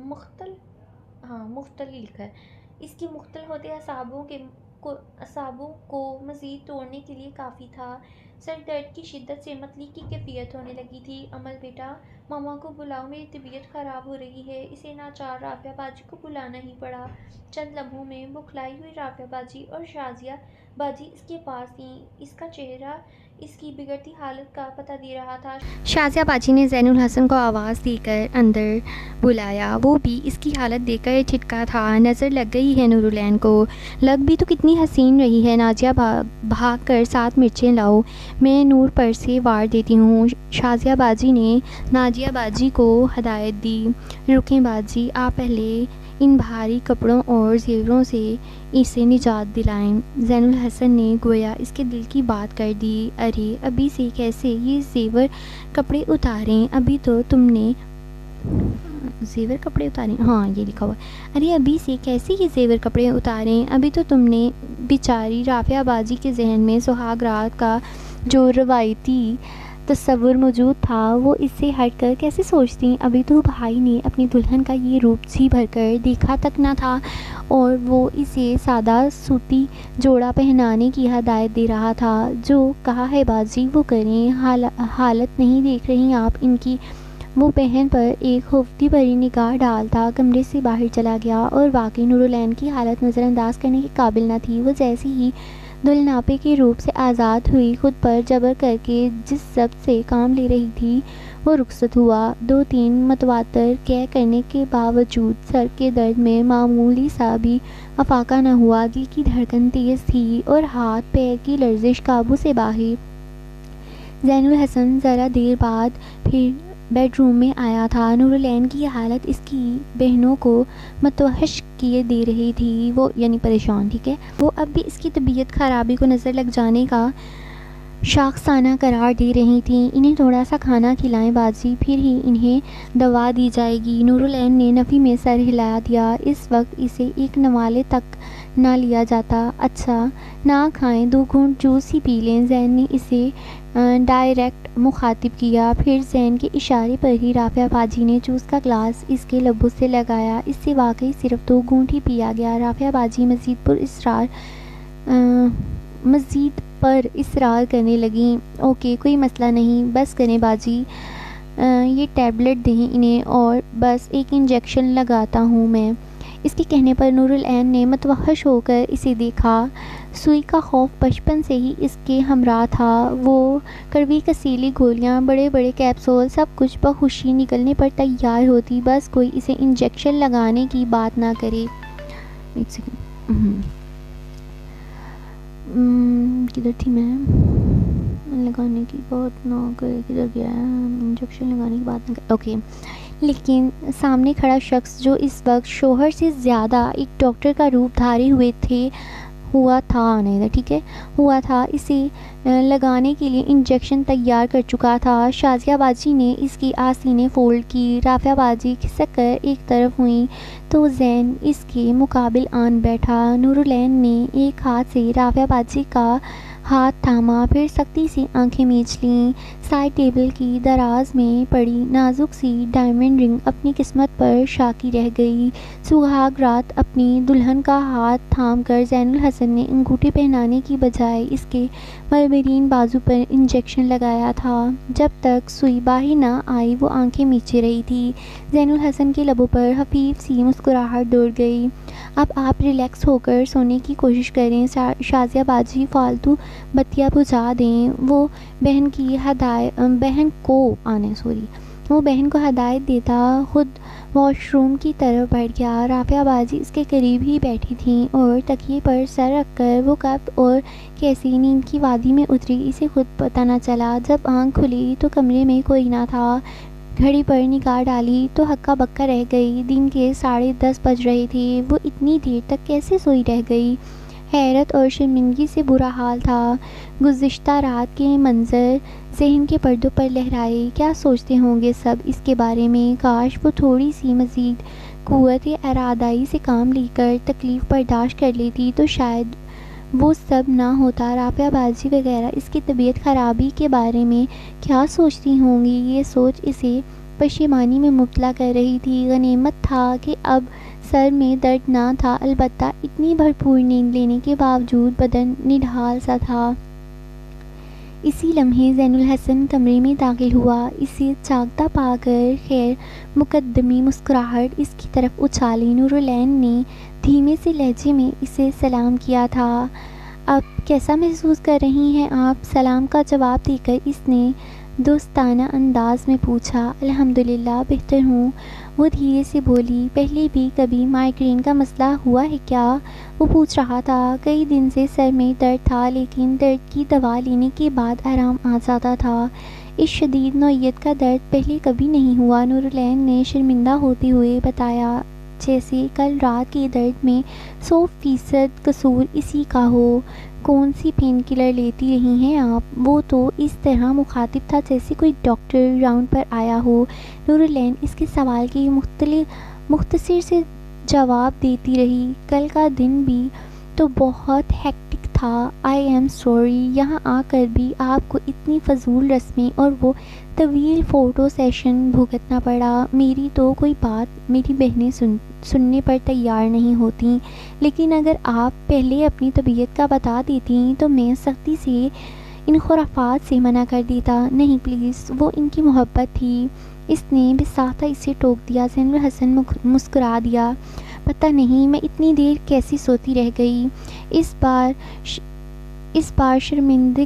مختل ہوتے اعصابوں کو مزید توڑنے کے لیے کافی تھا۔ سر درد کی شدت سے متلی کی کیفیت ہونے لگی تھی۔ امل بیٹا ماما کو بلاؤ، میری طبیعت خراب ہو رہی ہے۔ اسے ناچار رافعہ باجی کو بلانا ہی پڑا۔ چند لمحوں میں بکھلائی ہوئی رافعہ باجی اور شازیہ باجی اس کے پاس تھیں۔ اس کا چہرہ اس کی بگڑتی حالت کا پتہ دے رہا تھا۔ شازیہ باجی نے زین الحسن کو آواز دے کر اندر بلایا۔ وہ بھی اس کی حالت دیکھ کر چھٹکا تھا۔ نظر لگ گئی ہے نور العین کو، لگ بھی تو کتنی حسین رہی ہے۔ نازیہ بھاگ کر 7 مرچیں لاؤ، میں نور پر سے وار دیتی ہوں۔ شازیہ باجی نے نازیہ باجی کو ہدایت دی۔ رکیں باجی، آپ پہلے ان بھاری کپڑوں اور زیوروں سے اسے نجات دلائیں۔ زین الحسن نے گویا اس کے دل کی بات کر دی۔ ارے ابھی سے کیسے یہ زیور کپڑے اتاریں، ابھی تو تم نے زیور کپڑے اتاریں، ہاں یہ لکھا ہوا ہے۔ ارے ابھی سے کیسے یہ زیور کپڑے اتاریں، ابھی تو تم نے بیچاری رافعہ باجی کے ذہن میں سہاگ رات کا جو روایتی تصور موجود تھا وہ اس سے ہٹ کر کیسے سوچتی۔ ابھی تو بھائی نے اپنی دلہن کا یہ روپ جی بھر کر دیکھا تک نہ تھا اور وہ اسے سادہ سوتی جوڑا پہنانے کی ہدایت دے رہا تھا۔ جو کہا ہے باجی وہ کریں، حالت نہیں دیکھ رہی آپ ان کی۔ وہ بہن پر ایک خوفتی بھری نگاہ ڈالتا کمرے سے باہر چلا گیا اور واقعی نور العین کی حالت نظر انداز کرنے کے قابل نہ تھی۔ وہ جیسے ہی دلہناپے کے روپ سے آزاد ہوئی، خود پر جبر کر کے جس ضبط سے کام لے رہی تھی وہ رخصت ہوا۔ 2-3 متواتر قے کرنے کے باوجود سر کے درد میں معمولی سا بھی افاقہ نہ ہوا۔ دل کی دھڑکن تیز تھی اور ہاتھ پیر کی لرزش قابو سے باہر۔ زین الحسن ذرا دیر بعد پھر بیڈ روم میں آیا تھا۔ نور العین کی حالت اس کی بہنوں کو متوحش کیے دے رہی تھی، وہ یعنی پریشان، ٹھیک ہے۔ وہ اب بھی اس کی طبیعت خرابی کو نظر لگ جانے کا شاخسانہ قرار دے رہی تھیں۔ انہیں تھوڑا سا کھانا کھلائیں باجی، پھر ہی انہیں دوا دی جائے گی۔ نور العین نے نفی میں سر ہلا دیا۔ اس وقت اسے ایک نوالے تک نہ لیا جاتا۔ اچھا نہ کھائیں، 2 گھونٹ جوس ہی پی لیں۔ زین نے اسے ڈائریکٹ مخاطب کیا۔ پھر زین کے اشارے پر ہی رافعہ باجی نے جوس کا گلاس اس کے لبوں سے لگایا۔ اس سے واقعی صرف 2 گھونٹ ہی پیا گیا۔ رافعہ باجی مزید پر اصرار کرنے لگیں۔ اوکے کوئی مسئلہ نہیں، بس کریں باجی، یہ ٹیبلٹ دیں انہیں اور بس ایک انجیکشن لگاتا ہوں میں۔ اس کے کہنے پر نور العین نے متوحش ہو کر اسے دیکھا۔ سوئی کا خوف بچپن سے ہی اس کے ہمراہ تھا۔ وہ کڑوی کسیلی گولیاں، بڑے بڑے کیپسول، سب کچھ بخوشی نکلنے پر تیار ہوتی، بس کوئی اسے انجیکشن لگانے کی بات نہ کرے۔ ایک سیکنڈ، کدھر تھی میں؟ لگانے کی بات نہ کرے، کدھر گیا ہے؟ انجیکشن لگانے کی بات نہ کرے، اوکے۔ لیکن سامنے کھڑا شخص جو اس وقت شوہر سے زیادہ ایک ڈاکٹر کا روپ دھارے ہوا تھا، اسے لگانے کے لیے انجیکشن تیار کر چکا تھا۔ شازیہ باجی نے اس کی آستینیں فولڈ کی۔ رافعہ باجی کھسک کر ایک طرف ہوئیں تو زین اس کے مقابل آن بیٹھا۔ نور العین نے ایک ہاتھ سے رافعہ باجی کا ہاتھ تھاما، پھر سختی سے آنکھیں میچ لیں۔ سائڈ ٹیبل کی دراز میں پڑی نازک سی ڈائمنڈ رنگ اپنی قسمت پر شاکی رہ گئی۔ سہاگ رات اپنی دلہن کا ہاتھ تھام کر زین الحسن نے انگوٹھی پہنانے کی بجائے اس کے مرمرین بازو پر انجیکشن لگایا تھا۔ جب تک سوئی باہر نہ آئی وہ آنکھیں میچے رہی تھی۔ زین الحسن کے لبوں پر خفیف سی مسکراہٹ دوڑ گئی۔ اب آپ ریلیکس ہو کر سونے کی کوشش کریں، شازیہ باجی فالتو بتیاں بجھا دیں۔ وہ بہن کو ہدایت دیتا خود واش روم کی طرف بڑھ گیا۔ رافعہ باجی اس کے قریب ہی بیٹھی تھیں اور تکیے پر سر رکھ کر وہ کب اور کیسے نیند کی وادی میں اتری اسے خود پتہ نہ چلا۔ جب آنکھ کھلی تو کمرے میں کوئی نہ تھا۔ گھڑی پر نگاہ ڈالی تو ہکا بکا رہ گئی۔ دن کے 10:30 بج رہے تھے۔ وہ اتنی دیر تک کیسے سوئی رہ گئی؟ حیرت اور شرمندگی سے برا حال تھا۔ گزشتہ رات کے منظر ذہن کے پردوں پر لہرائے۔ کیا سوچتے ہوں گے سب اس کے بارے میں؟ کاش وہ تھوڑی سی مزید قوت ارادی سے کام لے کر تکلیف برداشت کر لیتی تو شاید وہ سب نہ ہوتا۔ رافعہ باجی وغیرہ اس کی طبیعت خرابی کے بارے میں کیا سوچتی ہوں گی؟ یہ سوچ اسے پشیمانی میں مبتلا کر رہی تھی۔ غنیمت تھا کہ اب سر میں درد نہ تھا، البتہ اتنی بھرپور نیند لینے کے باوجود بدن نڈھال سا تھا۔ اسی لمحے زین الحسن کمرے میں داخل ہوا۔ اسے جاگتا پا کر خیر مقدمی مسکراہٹ اس کی طرف اچھالی۔ نور العین نے دھیمے سے لہجے میں اسے سلام کیا تھا۔ اب کیسا محسوس کر رہی ہیں آپ؟ سلام کا جواب دے کر اس نے دوستانہ انداز میں پوچھا۔ الحمدللہ بہتر ہوں، وہ دھیرے سے بولی۔ پہلے بھی کبھی مائیگرین کا مسئلہ ہوا ہے کیا؟ وہ پوچھ رہا تھا۔ کئی دن سے سر میں درد تھا، لیکن درد کی دوا لینے کے بعد آرام آ جاتا تھا۔ اس شدید نوعیت کا درد پہلے کبھی نہیں ہوا، نورالعین نے شرمندہ ہوتے ہوئے بتایا، جیسے کل رات کے درد میں 100% قصور اسی کا ہو۔ کون سی پین کلر لیتی رہی ہیں آپ؟ وہ تو اس طرح مخاطب تھا جیسے کوئی ڈاکٹر راؤنڈ پر آیا ہو۔ نورالعین اس کے سوال کے مختصر سے جواب دیتی رہی۔ کل کا دن بھی تو بہت ہیکٹک تھا۔ آئی ایم سوری، یہاں آ کر بھی آپ کو اتنی فضول رسمیں اور وہ طویل فوٹو سیشن بھگتنا پڑا۔ میری تو کوئی بات میری بہنیں سننے پر تیار نہیں ہوتیں، لیکن اگر آپ پہلے اپنی طبیعت کا بتا دیتیں تو میں سختی سے ان خرافات سے منع کر دیتا۔ نہیں پلیز، وہ ان کی محبت تھی۔ اس نے بساختہ اسے ٹوک دیا۔ زین الحسن مسکرا دیا۔ پتہ نہیں میں اتنی دیر کیسے سوتی رہ گئی۔ اس بار شرمندہ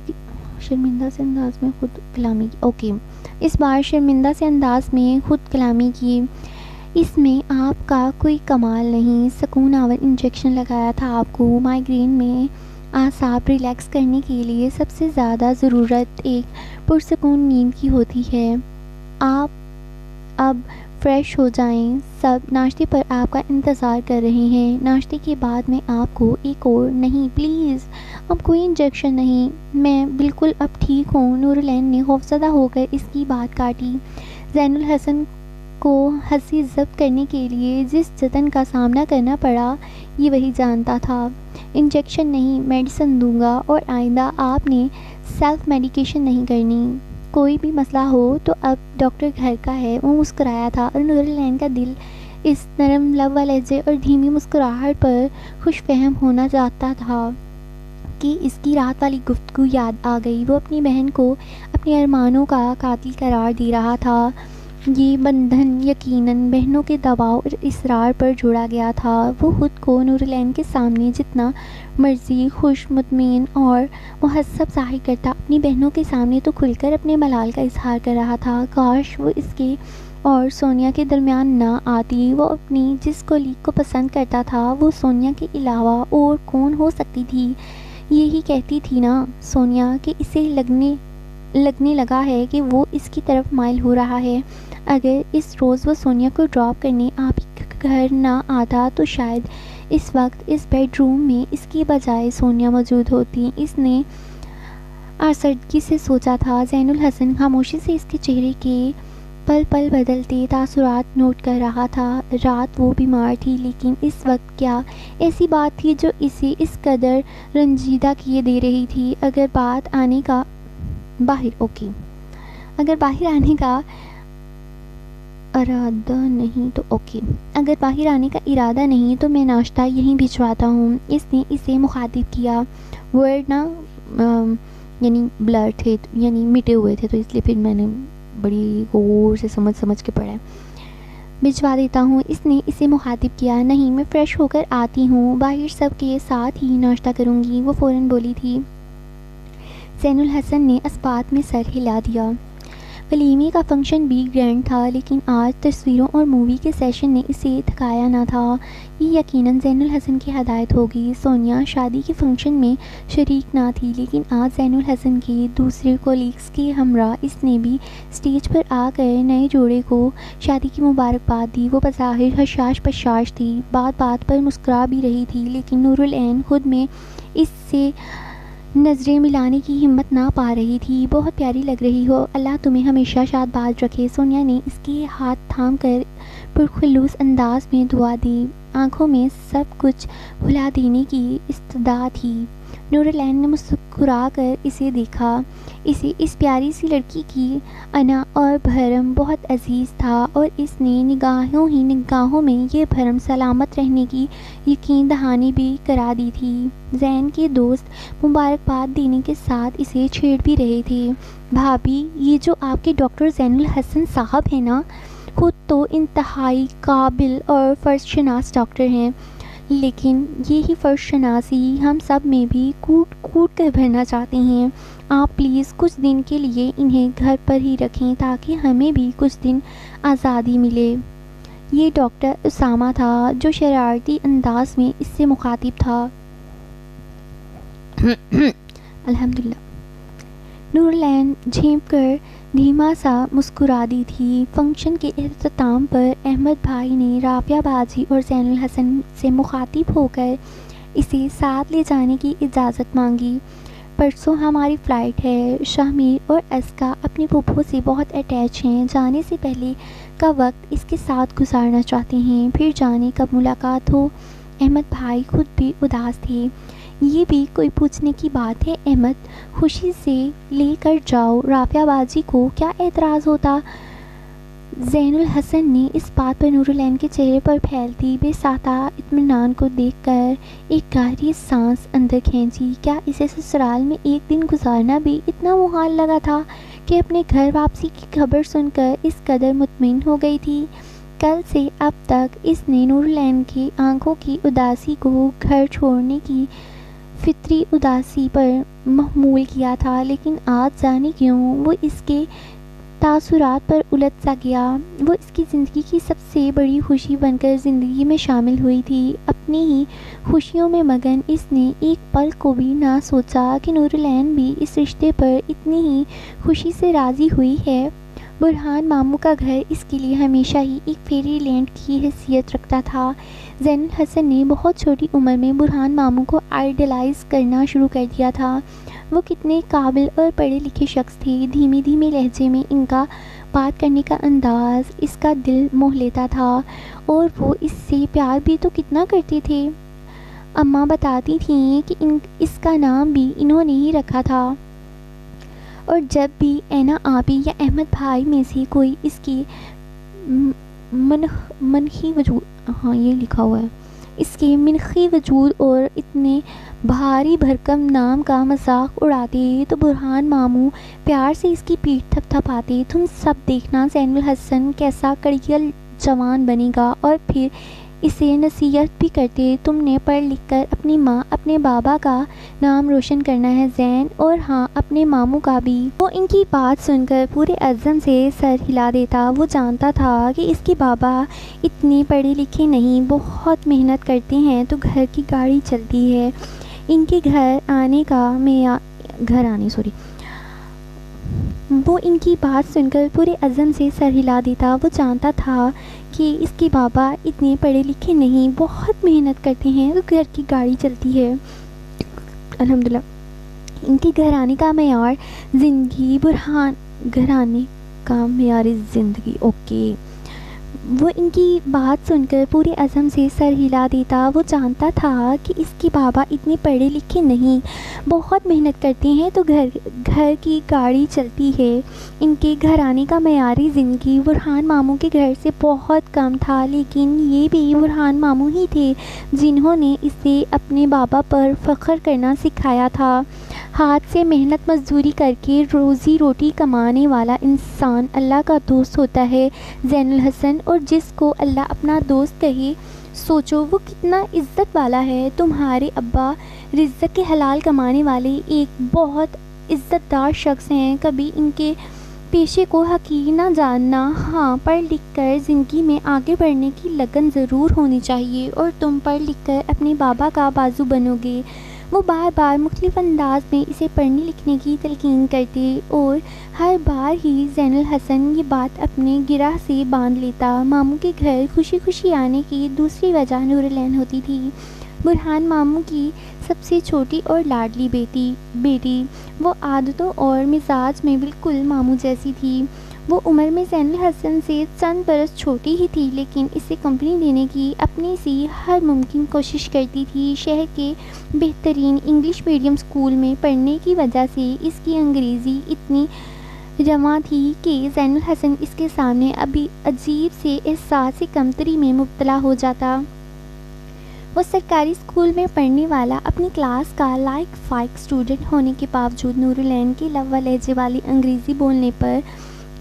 سے انداز میں خود کلامی کی۔ اس میں آپ کا کوئی کمال نہیں۔ سکون آور انجیکشن لگایا تھا آپ کو۔ مائیگرین میں اعصاب ریلیکس کرنے کے لیے سب سے زیادہ ضرورت ایک پرسکون نیند کی ہوتی ہے۔ آپ اب فریش ہو جائیں، سب ناشتے پر آپ کا انتظار کر رہے ہیں۔ ناشتے کے بعد میں آپ کو ایک اور نہیں پلیز، اب کوئی انجیکشن نہیں، میں بالکل اب ٹھیک ہوں۔ نورالعین نے خوفزدہ ہو کر اس کی بات کاٹی۔ زین الحسن کو ہنسی ضبط کرنے کے لیے جس جتن کا سامنا کرنا پڑا یہ وہی جانتا تھا۔ انجیکشن نہیں، میڈیسن دوں گا، اور آئندہ آپ نے سیلف میڈیکیشن نہیں کرنی۔ کوئی بھی مسئلہ ہو تو اب ڈاکٹر گھر کا ہے۔ وہ مسکرایا تھا اور نورالعین کا دل اس نرم لب و لہجے اور دھیمی مسکراہٹ پر خوش فہم ہونا چاہتا تھا کہ اس کی رات والی گفتگو یاد آ گئی۔ وہ اپنی بہن کو اپنے ارمانوں کا قاتل قرار دے رہا تھا۔ یہ بندھن یقیناً بہنوں کے دباؤ اور اصرار پر جوڑا گیا تھا۔ وہ خود کو نورالعین کے سامنے جتنا مرضی خوش مطمئن اور مہذب ظاہر کرتا، اپنی بہنوں کے سامنے تو کھل کر اپنے ملال کا اظہار کر رہا تھا۔ کاش وہ اس کے اور سونیا کے درمیان نہ آتی۔ وہ اپنی جس کولیگ کو پسند کرتا تھا وہ سونیا کے علاوہ اور کون ہو سکتی تھی؟ یہی کہتی تھی نا سونیا کہ اسے لگنے لگا ہے کہ وہ اس کی طرف مائل ہو رہا ہے۔ اگر اس روز وہ سونیا کو ڈراپ کرنے آپ ہی گھر نہ آتا تو شاید اس وقت اس بیڈ روم میں اس کی بجائے سونیا موجود ہوتی۔ اس نے آزردگی سے سوچا تھا۔ زین الحسن خاموشی سے اس کے چہرے کے پل پل بدلتے تاثرات نوٹ کر رہا تھا۔ رات وہ بیمار تھی، لیکن اس وقت کیا ایسی بات تھی جو اسے اس قدر رنجیدہ کیے دے رہی تھی؟ اگر باہر آنے کا ارادہ نہیں تو اگر باہر آنے کا ارادہ نہیں تو میں ناشتہ یہیں بھجواتا ہوں۔ اس نے اسے مخاطب کیا۔ ورڈ نا یعنی بلر تھے، یعنی مٹے ہوئے تھے، تو اس لیے پھر میں نے بڑی غور سے سمجھ کے پڑھا۔ بھجوا دیتا ہوں، اس نے اسے مخاطب کیا۔ نہیں، میں فریش ہو کر آتی ہوں، باہر سب کے ساتھ ہی ناشتہ کروں گی، وہ فوراً بولی تھی۔ زین الحسن نے اثبات میں سر ہلا دیا۔ ولیمے کا فنکشن بھی گرینڈ تھا، لیکن آج تصویروں اور مووی کے سیشن نے اسے تھکایا نہ تھا۔ یہ یقیناً زین الحسن کی ہدایت ہوگی۔ سونیا شادی کے فنکشن میں شریک نہ تھی، لیکن آج زین الحسن کے دوسرے کولیگز کے ہمراہ اس نے بھی اسٹیج پر آ کر نئے جوڑے کو شادی کی مبارکباد دی۔ وہ بظاہر حشاش بشاش تھی، بات بات پر مسکرا بھی رہی تھی، لیکن نورالعین خود میں اس سے نظریں ملانے کی ہمت نہ پا رہی تھی۔ بہت پیاری لگ رہی ہو، اللہ تمہیں ہمیشہ شاد باز رکھے۔ سونیا نے اس کے ہاتھ تھام کر پرخلوص انداز میں دعا دی۔ آنکھوں میں سب کچھ بھلا دینے کی استدعا تھی۔ نورالعین نے مسکرا کر اسے دیکھا۔ اسے اس پیاری سی لڑکی کی انا اور بھرم بہت عزیز تھا، اور اس نے نگاہوں میں یہ بھرم سلامت رہنے کی یقین دہانی بھی کرا دی تھی۔ زین کے دوست مبارکباد دینے کے ساتھ اسے چھیڑ بھی رہے تھے۔ بھابی، یہ جو آپ کے ڈاکٹر زین الحسن صاحب ہیں نا، خود تو انتہائی قابل اور فرض شناس ڈاکٹر ہیں۔ لیکن یہی فرض شناسی ہم سب میں بھی کوٹ کوٹ کر بھرنا چاہتے ہیں۔ آپ پلیز کچھ دن کے لیے انہیں گھر پر ہی رکھیں تاکہ ہمیں بھی کچھ دن آزادی ملے۔ یہ ڈاکٹر اسامہ تھا جو شرارتی انداز میں اس سے مخاطب تھا۔ الحمدللہ۔ نورالعین جھینپ کر دھیما سا مسکرا دی تھی۔ فنکشن کے اختتام پر احمد بھائی نے رافعہ باجی اور زین الحسن سے مخاطب ہو کر اسے ساتھ لے جانے کی اجازت مانگی۔ پرسوں ہماری فلائٹ ہے۔ شاہمیر اور اسکا اپنی پھوپھو سے بہت اٹیچ ہیں، جانے سے پہلے کا وقت اس کے ساتھ گزارنا چاہتے ہیں، پھر جانے کب ملاقات ہو۔ احمد بھائی خود بھی اداس تھے۔ یہ بھی کوئی پوچھنے کی بات ہے احمد، خوشی سے لے کر جاؤ، رافعہ باجی کو کیا اعتراض ہوتا؟ زین الحسن نے اس بات پر نورالعین کے چہرے پر پھیلتی بے ساختہ اطمینان کو دیکھ کر ایک گہری سانس اندر کھینچی۔ کیا اسے سسرال میں ایک دن گزارنا بھی اتنا محال لگا تھا کہ اپنے گھر واپسی کی خبر سن کر اس قدر مطمئن ہو گئی تھی؟ کل سے اب تک اس نے نورالعین کی آنکھوں کی اداسی کو گھر چھوڑنے کی فطری اداسی پر محمول کیا تھا، لیکن آج جانے کیوں وہ اس کے تاثرات پر الٹ سا گیا۔ وہ اس کی زندگی کی سب سے بڑی خوشی بن کر زندگی میں شامل ہوئی تھی۔ اپنی ہی خوشیوں میں مگن اس نے ایک پل کو بھی نہ سوچا کہ نورالعین بھی اس رشتے پر اتنی ہی خوشی سے راضی ہوئی ہے۔ برہان ماموں کا گھر اس کے لیے ہمیشہ ہی ایک فیری لینڈ کی حیثیت رکھتا تھا۔ زین الحسن نے بہت چھوٹی عمر میں برہان ماموں کو آئیڈیلائز کرنا شروع کر دیا تھا۔ وہ کتنے قابل اور پڑھے لکھے شخص تھے۔ دھیمے دھیمے لہجے میں ان کا بات کرنے کا انداز اس کا دل موہ لیتا تھا، اور وہ اس سے پیار بھی تو کتنا کرتے تھے۔ اماں بتاتی تھیں کہ اس کا نام بھی انہوں نے ہی رکھا تھا، اور جب بھی اینا آپی یا احمد بھائی میں سے کوئی اس کی منخی وجود یہ لکھا ہوا ہے اس کے منخی وجود اور اتنے بھاری بھرکم نام کا مذاق اڑاتے تو برہان ماموں پیار سے اس کی پیٹھ تھپ تھپاتے، تم سب دیکھنا زین الحسن کیسا کڑیل جوان بنے گا، اور پھر اسے نصیحت بھی کرتے، تم نے پڑھ لکھ کر اپنی ماں اپنے بابا کا نام روشن کرنا ہے زین، اور ہاں اپنے ماموں کا بھی۔ وہ ان کی بات سن کر پورے عزم سے سر ہلا دیتا۔ وہ جانتا تھا کہ اس کے بابا اتنے پڑھے لکھے نہیں، بہت محنت کرتے ہیں تو گھر کی گاڑی چلتی ہے۔ ان کے وہ ان کی بات سن کر پورے عزم سے سر ہلا دیتا۔ وہ جانتا تھا کہ اس کے بابا اتنے پڑھے لکھے نہیں، بہت محنت کرتے ہیں تو گھر کی گاڑی چلتی ہے۔ الحمدللہ۔ ان کے گھرانے کا معیار زندگی برہان گھرانے کا معیار زندگی اوکے۔ وہ ان کی بات سن کر پورے عزم سے سر ہلا دیتا۔ وہ جانتا تھا کہ اس کے بابا اتنے پڑھے لکھے نہیں، بہت محنت کرتے ہیں تو گھر کی گاڑی چلتی ہے۔ ان کے گھرانے کا معیاری زندگی برہان ماموں کے گھر سے بہت کم تھا، لیکن یہ بھی برہان ماموں ہی تھے جنہوں نے اسے اپنے بابا پر فخر کرنا سکھایا تھا۔ ہاتھ سے محنت مزدوری کر کے روزی روٹی کمانے والا انسان اللہ کا دوست ہوتا ہے زین الحسن، اور جس کو اللہ اپنا دوست کہے سوچو وہ کتنا عزت والا ہے۔ تمہارے ابا رزق کے حلال کمانے والے ایک بہت عزت دار شخص ہیں، کبھی ان کے پیشے کو حقیر نہ جاننا۔ ہاں پڑھ لکھ کر زندگی میں آگے بڑھنے کی لگن ضرور ہونی چاہیے، اور تم پڑھ لکھ کر اپنے بابا کا بازو بنو گے۔ وہ بار بار مختلف انداز میں اسے پڑھنے لکھنے کی تلقین کرتے، اور ہر بار ہی زین الحسن یہ بات اپنے گرہ سے باندھ لیتا۔ ماموں کے گھر خوشی خوشی آنے کی دوسری وجہ نورالعین ہوتی تھی۔ برہان ماموں کی سب سے چھوٹی اور لاڈلی بیٹی، وہ عادتوں اور مزاج میں بالکل ماموں جیسی تھی۔ وہ عمر میں زین الحسن سے چند برس چھوٹی ہی تھی، لیکن اسے کمپنی دینے کی اپنی سی ہر ممکن کوشش کرتی تھی۔ شہر کے بہترین انگلش میڈیم اسکول میں پڑھنے کی وجہ سے اس کی انگریزی اتنی رواں تھی کہ زین الحسن اس کے سامنے ابھی عجیب سے احساس کمتری میں مبتلا ہو جاتا۔ وہ سرکاری اسکول میں پڑھنے والا، اپنی کلاس کا لائق فائق اسٹوڈنٹ ہونے کے باوجود نورالعین کے لب و لہجے والی انگریزی بولنے پر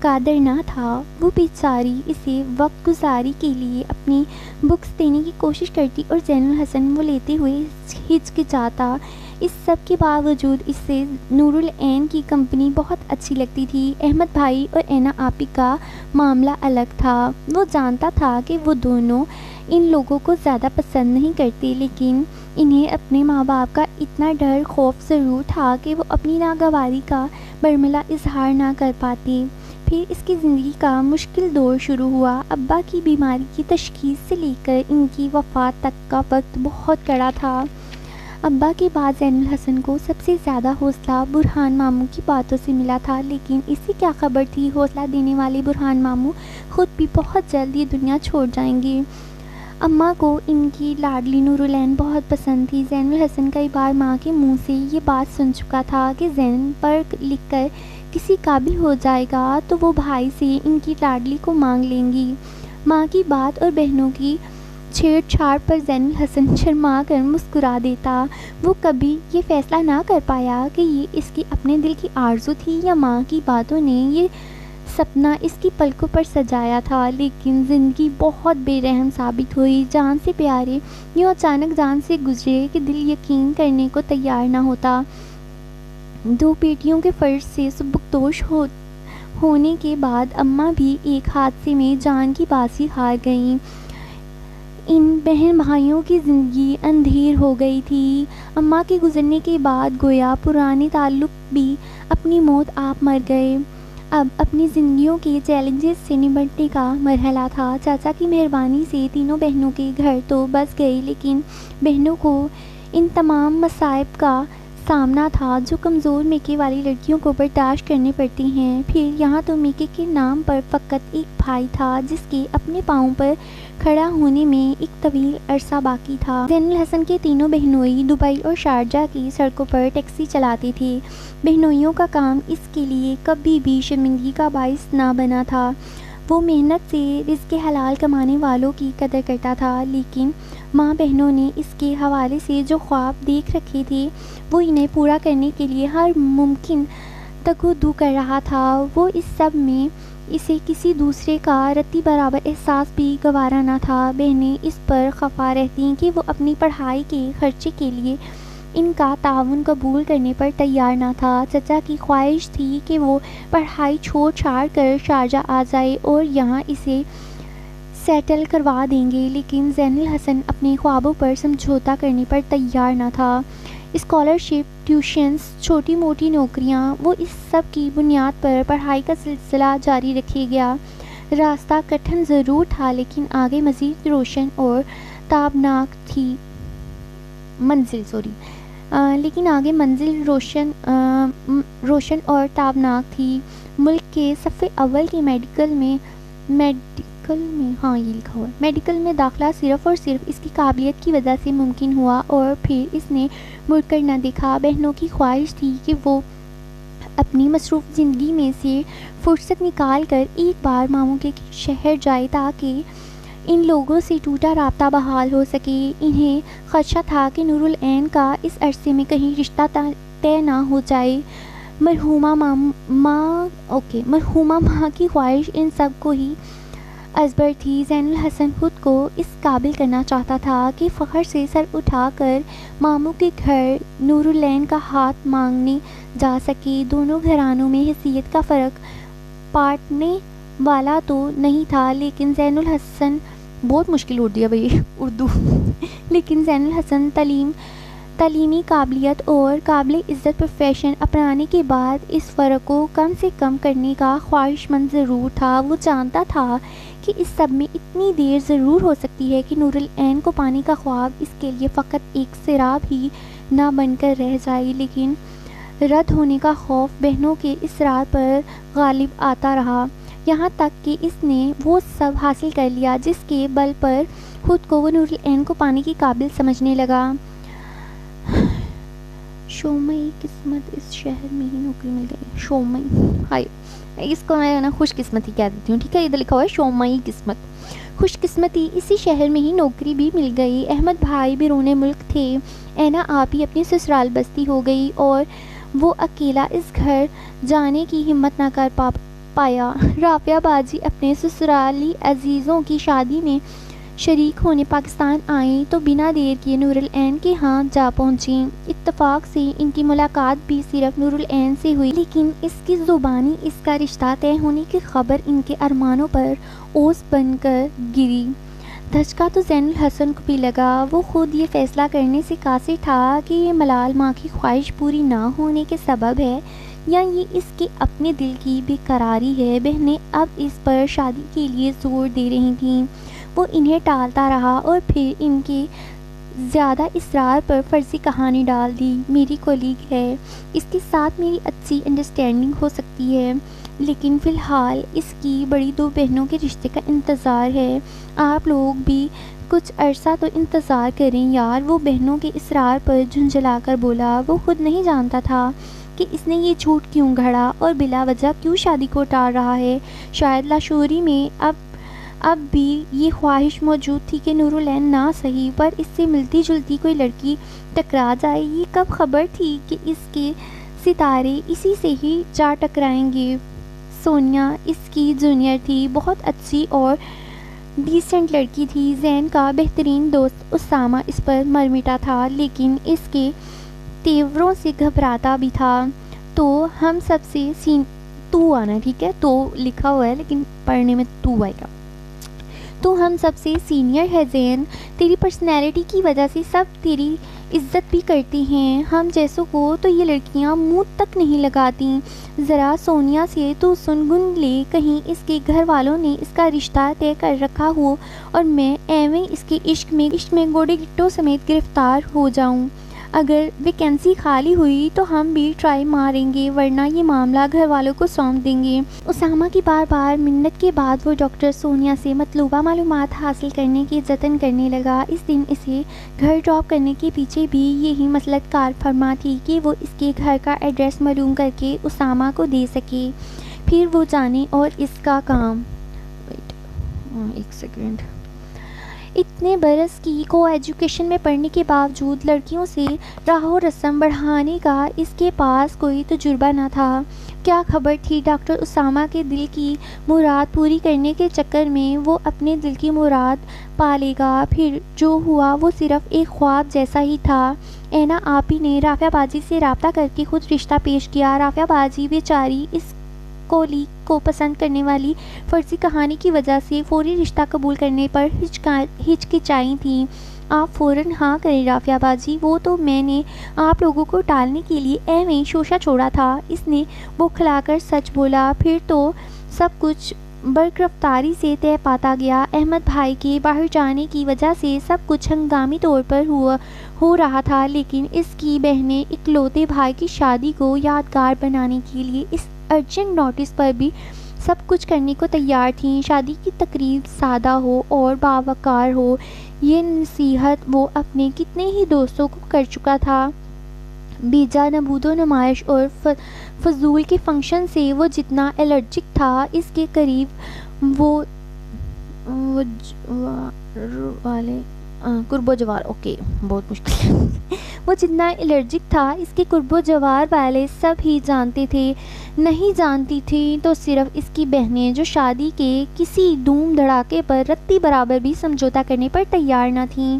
قادر نہ تھا۔ وہ بیچاری اسے وقت گزاری کے لیے اپنی بکس دینے کی کوشش کرتی اور زین الحسن وہ لیتے ہوئے ہچکچاتا۔ اس سب کے باوجود اسے نور العین کی کمپنی بہت اچھی لگتی تھی۔ احمد بھائی اور اینا آپی کا معاملہ الگ تھا۔ وہ جانتا تھا کہ وہ دونوں ان لوگوں کو زیادہ پسند نہیں کرتے، لیکن انہیں اپنے ماں باپ کا اتنا ڈر خوف ضرور تھا کہ وہ اپنی ناگواری کا برملا اظہار نہ کر پاتے۔ پھر اس کی زندگی کا مشکل دور شروع ہوا۔ ابا کی بیماری کی تشخیص سے لے کر ان کی وفات تک کا وقت بہت کڑا تھا۔ ابا کے بعد زین الحسن کو سب سے زیادہ حوصلہ برہان ماموں کی باتوں سے ملا تھا، لیکن اسے کیا خبر تھی حوصلہ دینے والے برہان ماموں خود بھی بہت جلد یہ دنیا چھوڑ جائیں گے۔ اماں کو ان کی لاڈلی نور العین بہت پسند تھی۔ زین الحسن کئی بار ماں کے منہ سے یہ بات سن چکا تھا کہ زین پڑھ لکھ کر کسی قابل ہو جائے گا تو وہ بھائی سے ان کی لاڈلی کو مانگ لیں گی۔ ماں کی بات اور بہنوں کی چھیڑ چھاڑ پر زین الحسن شرما کر مسکرا دیتا۔ وہ کبھی یہ فیصلہ نہ کر پایا کہ یہ اس کی اپنے دل کی آرزو تھی یا ماں کی باتوں نے یہ سپنا اس کی پلکوں پر سجایا تھا، لیکن زندگی بہت بے رحم ثابت ہوئی۔ جان سے پیارے یوں اچانک جان سے گزرے کہ دل یقین کرنے کو تیار نہ ہوتا۔ دو بیٹیوں کے فرض سے سبکدوش ہونے کے بعد اماں بھی ایک حادثے میں جان کی بازی ہار گئیں۔ ان بہن بھائیوں کی زندگی اندھیر ہو گئی تھی۔ اماں کے گزرنے کے بعد گویا پرانے تعلق بھی اپنی موت آپ مر گئے۔ اب اپنی زندگیوں کے چیلنجز سے نمٹنے کا مرحلہ تھا۔ چاچا کی مہربانی سے تینوں بہنوں کے گھر تو بس گئے، لیکن بہنوں کو ان تمام مصائب کا سامنا تھا جو کمزور میکے والی لڑکیوں کو برداشت کرنے پڑتی ہیں۔ پھر یہاں تو میکے کے نام پر فقط ایک بھائی تھا جس کے اپنے پاؤں پر کھڑا ہونے میں ایک طویل عرصہ باقی تھا۔ زین الحسن کے تینوں بہنوئی دبئی اور شارجہ کی سڑکوں پر ٹیکسی چلاتے تھے۔ بہنوئیوں کا کام اس کے لیے کبھی بھی شرمندگی کا باعث نہ بنا تھا۔ وہ محنت سے رزق حلال کمانے والوں کی قدر کرتا تھا، لیکن ماں بہنوں نے اس کے حوالے سے جو خواب دیکھ رکھے تھے وہ انہیں پورا کرنے کے لیے ہر ممکن تگودو کر رہا تھا۔ وہ اس سب میں اسے کسی دوسرے کا رتی برابر احساس بھی گوارا نہ تھا۔ بہنیں اس پر خفا رہتیں کہ وہ اپنی پڑھائی کے خرچے کے لیے ان کا تعاون قبول کرنے پر تیار نہ تھا۔ چچا کی خواہش تھی کہ وہ پڑھائی چھوڑ چھاڑ کر شارجہ آ جائے اور یہاں اسے سیٹل کروا دیں گے، لیکن زین الحسن اپنے خوابوں پر سمجھوتہ کرنے پر تیار نہ تھا۔ اسکالرشپ، ٹیوشنز، چھوٹی موٹی نوکریاں، وہ اس سب کی بنیاد پر پڑھائی کا سلسلہ جاری رکھے گیا۔ راستہ کٹھن ضرور تھا، لیکن آگے مزید روشن اور تابناک تھی منزل روشن اور تابناک تھی۔ ملک کے صف اول کے میڈیکل میں داخلہ صرف اور صرف اس کی قابلیت کی وجہ سے ممکن ہوا، اور پھر اس نے مڑ کر نہ دیکھا۔ بہنوں کی خواہش تھی کہ وہ اپنی مصروف زندگی میں سے فرصت نکال کر ایک بار ماموں کے شہر جائے تاکہ ان لوگوں سے ٹوٹا رابطہ بحال ہو سکے۔ انہیں خدشہ تھا کہ نور العین کا اس عرصے میں کہیں رشتہ طے نہ ہو جائے۔ مرحومہ ماں کی خواہش ان سب کو ہی ازبر تھی۔ زین الحسن خود کو اس قابل کرنا چاہتا تھا کہ فخر سے سر اٹھا کر ماموں کے گھر نور العین کا ہاتھ مانگنے جا سکے۔ دونوں گھرانوں میں حیثیت کا فرق پاٹنے والا تو نہیں تھا، لیکن زین الحسن بہت مشکل اردو لیکن زین الحسن تعلیمی قابلیت اور قابل عزت پروفیشن اپنانے کے بعد اس فرق کو کم سے کم کرنے کا خواہش مند ضرور تھا۔ وہ جانتا تھا کہ اس سب میں اتنی دیر ضرور ہو سکتی ہے کہ نور العین کو پانے کا خواب اس کے لیے فقط ایک سراب ہی نہ بن کر رہ جائے، لیکن رد ہونے کا خوف بہنوں کے اصرار پر غالب آتا رہا، یہاں تک کہ اس نے وہ سب حاصل کر لیا جس کے بل پر خود کو وہ نور العین کو پانے کی قابل سمجھنے لگا۔ شومئی قسمت، اس شہر میں ہی نوکری مل گئی۔ شومئی، اس کو میں نا خوش قسمتی کہہ دیتی ہوں، ٹھیک ہے، ادھر لکھا ہوا ہے شومئی قسمت، خوش قسمتی، اسی شہر میں ہی نوکری بھی مل گئی۔ احمد بھائی بیرون ملک تھے، اینا آپ ہی اپنی سسرال بستی ہو گئی اور وہ اکیلا اس گھر جانے کی ہمت نہ کر پایا۔ رافعہ باجی اپنے سسرالی عزیزوں کی شادی میں شریک ہونے پاکستان آئیں تو بنا دیر کیے نور العین کے ہاں جا پہنچیں۔ اتفاق سے ان کی ملاقات بھی صرف نور العین سے ہوئی، لیکن اس کی زبانی اس کا رشتہ طے ہونے کی خبر ان کے ارمانوں پر اوس بن کر گری۔ دھچکا تو زین الحسن کو بھی لگا۔ وہ خود یہ فیصلہ کرنے سے قاصر تھا کہ یہ ملال ماں کی خواہش پوری نہ ہونے کے سبب ہے یا یہ اس کے اپنے دل کی بے قراری ہے۔ بہنیں اب اس پر شادی کے لیے زور دے رہی تھیں۔ وہ انہیں ٹالتا رہا اور پھر ان کے زیادہ اصرار پر فرضی کہانی ڈال دی۔ میری کولیگ ہے، اس کے ساتھ میری اچھی انڈرسٹینڈنگ ہو سکتی ہے، لیکن فی الحال اس کی بڑی دو بہنوں کے رشتے کا انتظار ہے۔ آپ لوگ بھی کچھ عرصہ تو انتظار کریں یار۔ وہ بہنوں کے اصرار پر جھنجھلا کر بولا۔ وہ خود نہیں جانتا تھا کہ اس نے یہ جھوٹ کیوں گھڑا اور بلا وجہ کیوں شادی کو ٹال رہا ہے۔ شاید لاشعوری میں اب بھی یہ خواہش موجود تھی کہ نور العین نہ صحیح پر اس سے ملتی جلتی کوئی لڑکی ٹکرا جائے۔ یہ کب خبر تھی کہ اس کے ستارے اسی سے ہی جا ٹکرائیں گے۔ سونیا اس کی جونیئر تھی، بہت اچھی اور ڈیسنٹ لڑکی تھی۔ زین کا بہترین دوست اسامہ اس پر مرمٹا تھا، لیکن اس کے تیوروں سے گھبراتا بھی تھا۔ تو ہم سب سے تو آنا ٹھیک ہے، تو لکھا ہوا ہے لیکن پڑھنے میں تو آئے گا۔ تو ہم سب سے سینئر ہے زین، تیری پرسنالٹی کی وجہ سے سب تیری عزت بھی کرتی ہیں۔ ہم جیسوں کو تو یہ لڑکیاں منہ تک نہیں لگاتی۔ ذرا سونیا سے تو سن گن لے، کہیں اس کے گھر والوں نے اس کا رشتہ طے کر رکھا ہو اور میں ایویں اس کے عشق میں گوڑے گٹوں سمیت گرفتار ہو جاؤں۔ اگر ویکینسی خالی ہوئی تو ہم بھی ٹرائی ماریں گے، ورنہ یہ معاملہ گھر والوں کو سونپ دیں گے۔ اسامہ کی بار بار منت کے بعد وہ ڈاکٹر سونیا سے مطلوبہ معلومات حاصل کرنے کے جتن کرنے لگا۔ اس دن اسے گھر ڈراپ کرنے کے پیچھے بھی یہی مصلحت کار فرما تھی کہ وہ اس کے گھر کا ایڈریس معلوم کر کے اسامہ کو دے سکے، پھر وہ جانے اور اس کا کام۔ ایک سیکنڈ۔ اتنے برس کی کو ایجوکیشن میں پڑھنے کے باوجود لڑکیوں سے راہ و رسم بڑھانے کا اس کے پاس کوئی تجربہ نہ تھا۔ کیا خبر تھی ڈاکٹر اسامہ کے دل کی مراد پوری کرنے کے چکر میں وہ اپنے دل کی مراد پا لے گا۔ پھر جو ہوا وہ صرف ایک خواب جیسا ہی تھا۔ اینا آپی نے رافعہ باجی سے رابطہ کر کے خود رشتہ پیش کیا۔ رافعہ باجی بیچاری اس کولیگ کو پسند کرنے والی فرضی کہانی کی وجہ سے فوری رشتہ قبول کرنے پر ہچکچائی تھیں۔ آپ فوراً ہاں کریں رافعہ باجی، وہ تو میں نے آپ لوگوں کو ٹالنے کے لیے ایویں شوشہ چھوڑا تھا۔ اس نے بوکھلا کر سچ بولا۔ پھر تو سب کچھ برگرفتاری سے طے پاتا گیا۔ احمد بھائی کے باہر جانے کی وجہ سے سب کچھ ہنگامی طور پر ہو رہا تھا، لیکن اس کی بہنیں اکلوتے بھائی کی شادی کو یادگار بنانے کے لیے اس ارجنٹ نوٹس پر بھی سب کچھ کرنے کو تیار تھیں۔ شادی کی تقریب سادہ ہو اور باوقار ہو، یہ نصیحت وہ اپنے کتنے ہی دوستوں کو کر چکا تھا۔ بیجا نبود و نمائش اور فضول کے فنکشن سے وہ جتنا الرجک تھا، اس کے قریب قرب و جوار بہت مشکل ہے وہ جتنا الرجک تھا اس کے قرب و جوار والے سب ہی جانتے تھے۔ نہیں جانتی تھیں تو صرف اس کی بہنیں، جو شادی کے کسی دھوم دھڑاکے پر رتی برابر بھی سمجھوتا کرنے پر تیار نہ تھیں۔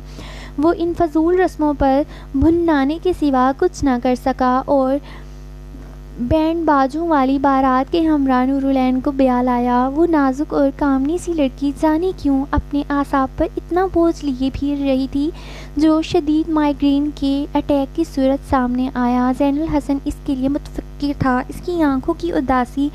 وہ ان فضول رسموں پر بھنانے کے سوا کچھ نہ کر سکا اور بینڈ بازوں والی بارات کے ہمراہ نور العین کو بیال آیا۔ وہ نازک اور کامنی سی لڑکی جانے کیوں اپنے اعصاب پر اتنا بوجھ لیے پھر رہی تھی، جو شدید مائیگرین کے اٹیک کی صورت سامنے آیا۔ زین الحسن اس کے لیے متفکر تھا۔ اس کی آنکھوں کی اداسی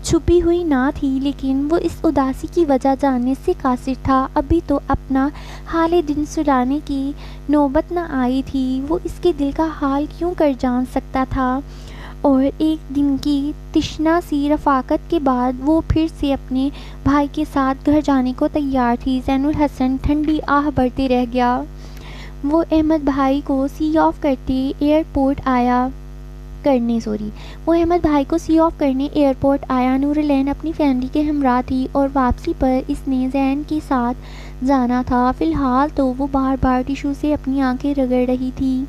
چھپی ہوئی نہ تھی، لیکن وہ اس اداسی کی وجہ جاننے سے قاصر تھا۔ ابھی تو اپنا حال دن سنانے کی نوبت نہ آئی تھی، وہ اس کے دل کا حال کیوں کر جان سکتا تھا؟ اور ایک دن کی تشنا سی رفاقت کے بعد وہ پھر سے اپنے بھائی کے ساتھ گھر جانے کو تیار تھی۔ زین الحسن ٹھنڈی آہ بھرتے رہ گیا۔ وہ احمد بھائی کو سی آف کرنے ایئرپورٹ آیا۔ نور العین اپنی فیملی کے ہمراہ تھی اور واپسی پر اس نے زین کے ساتھ جانا تھا۔ فی الحال تو وہ بار بار ٹشو سے اپنی آنکھیں رگڑ رہی تھی۔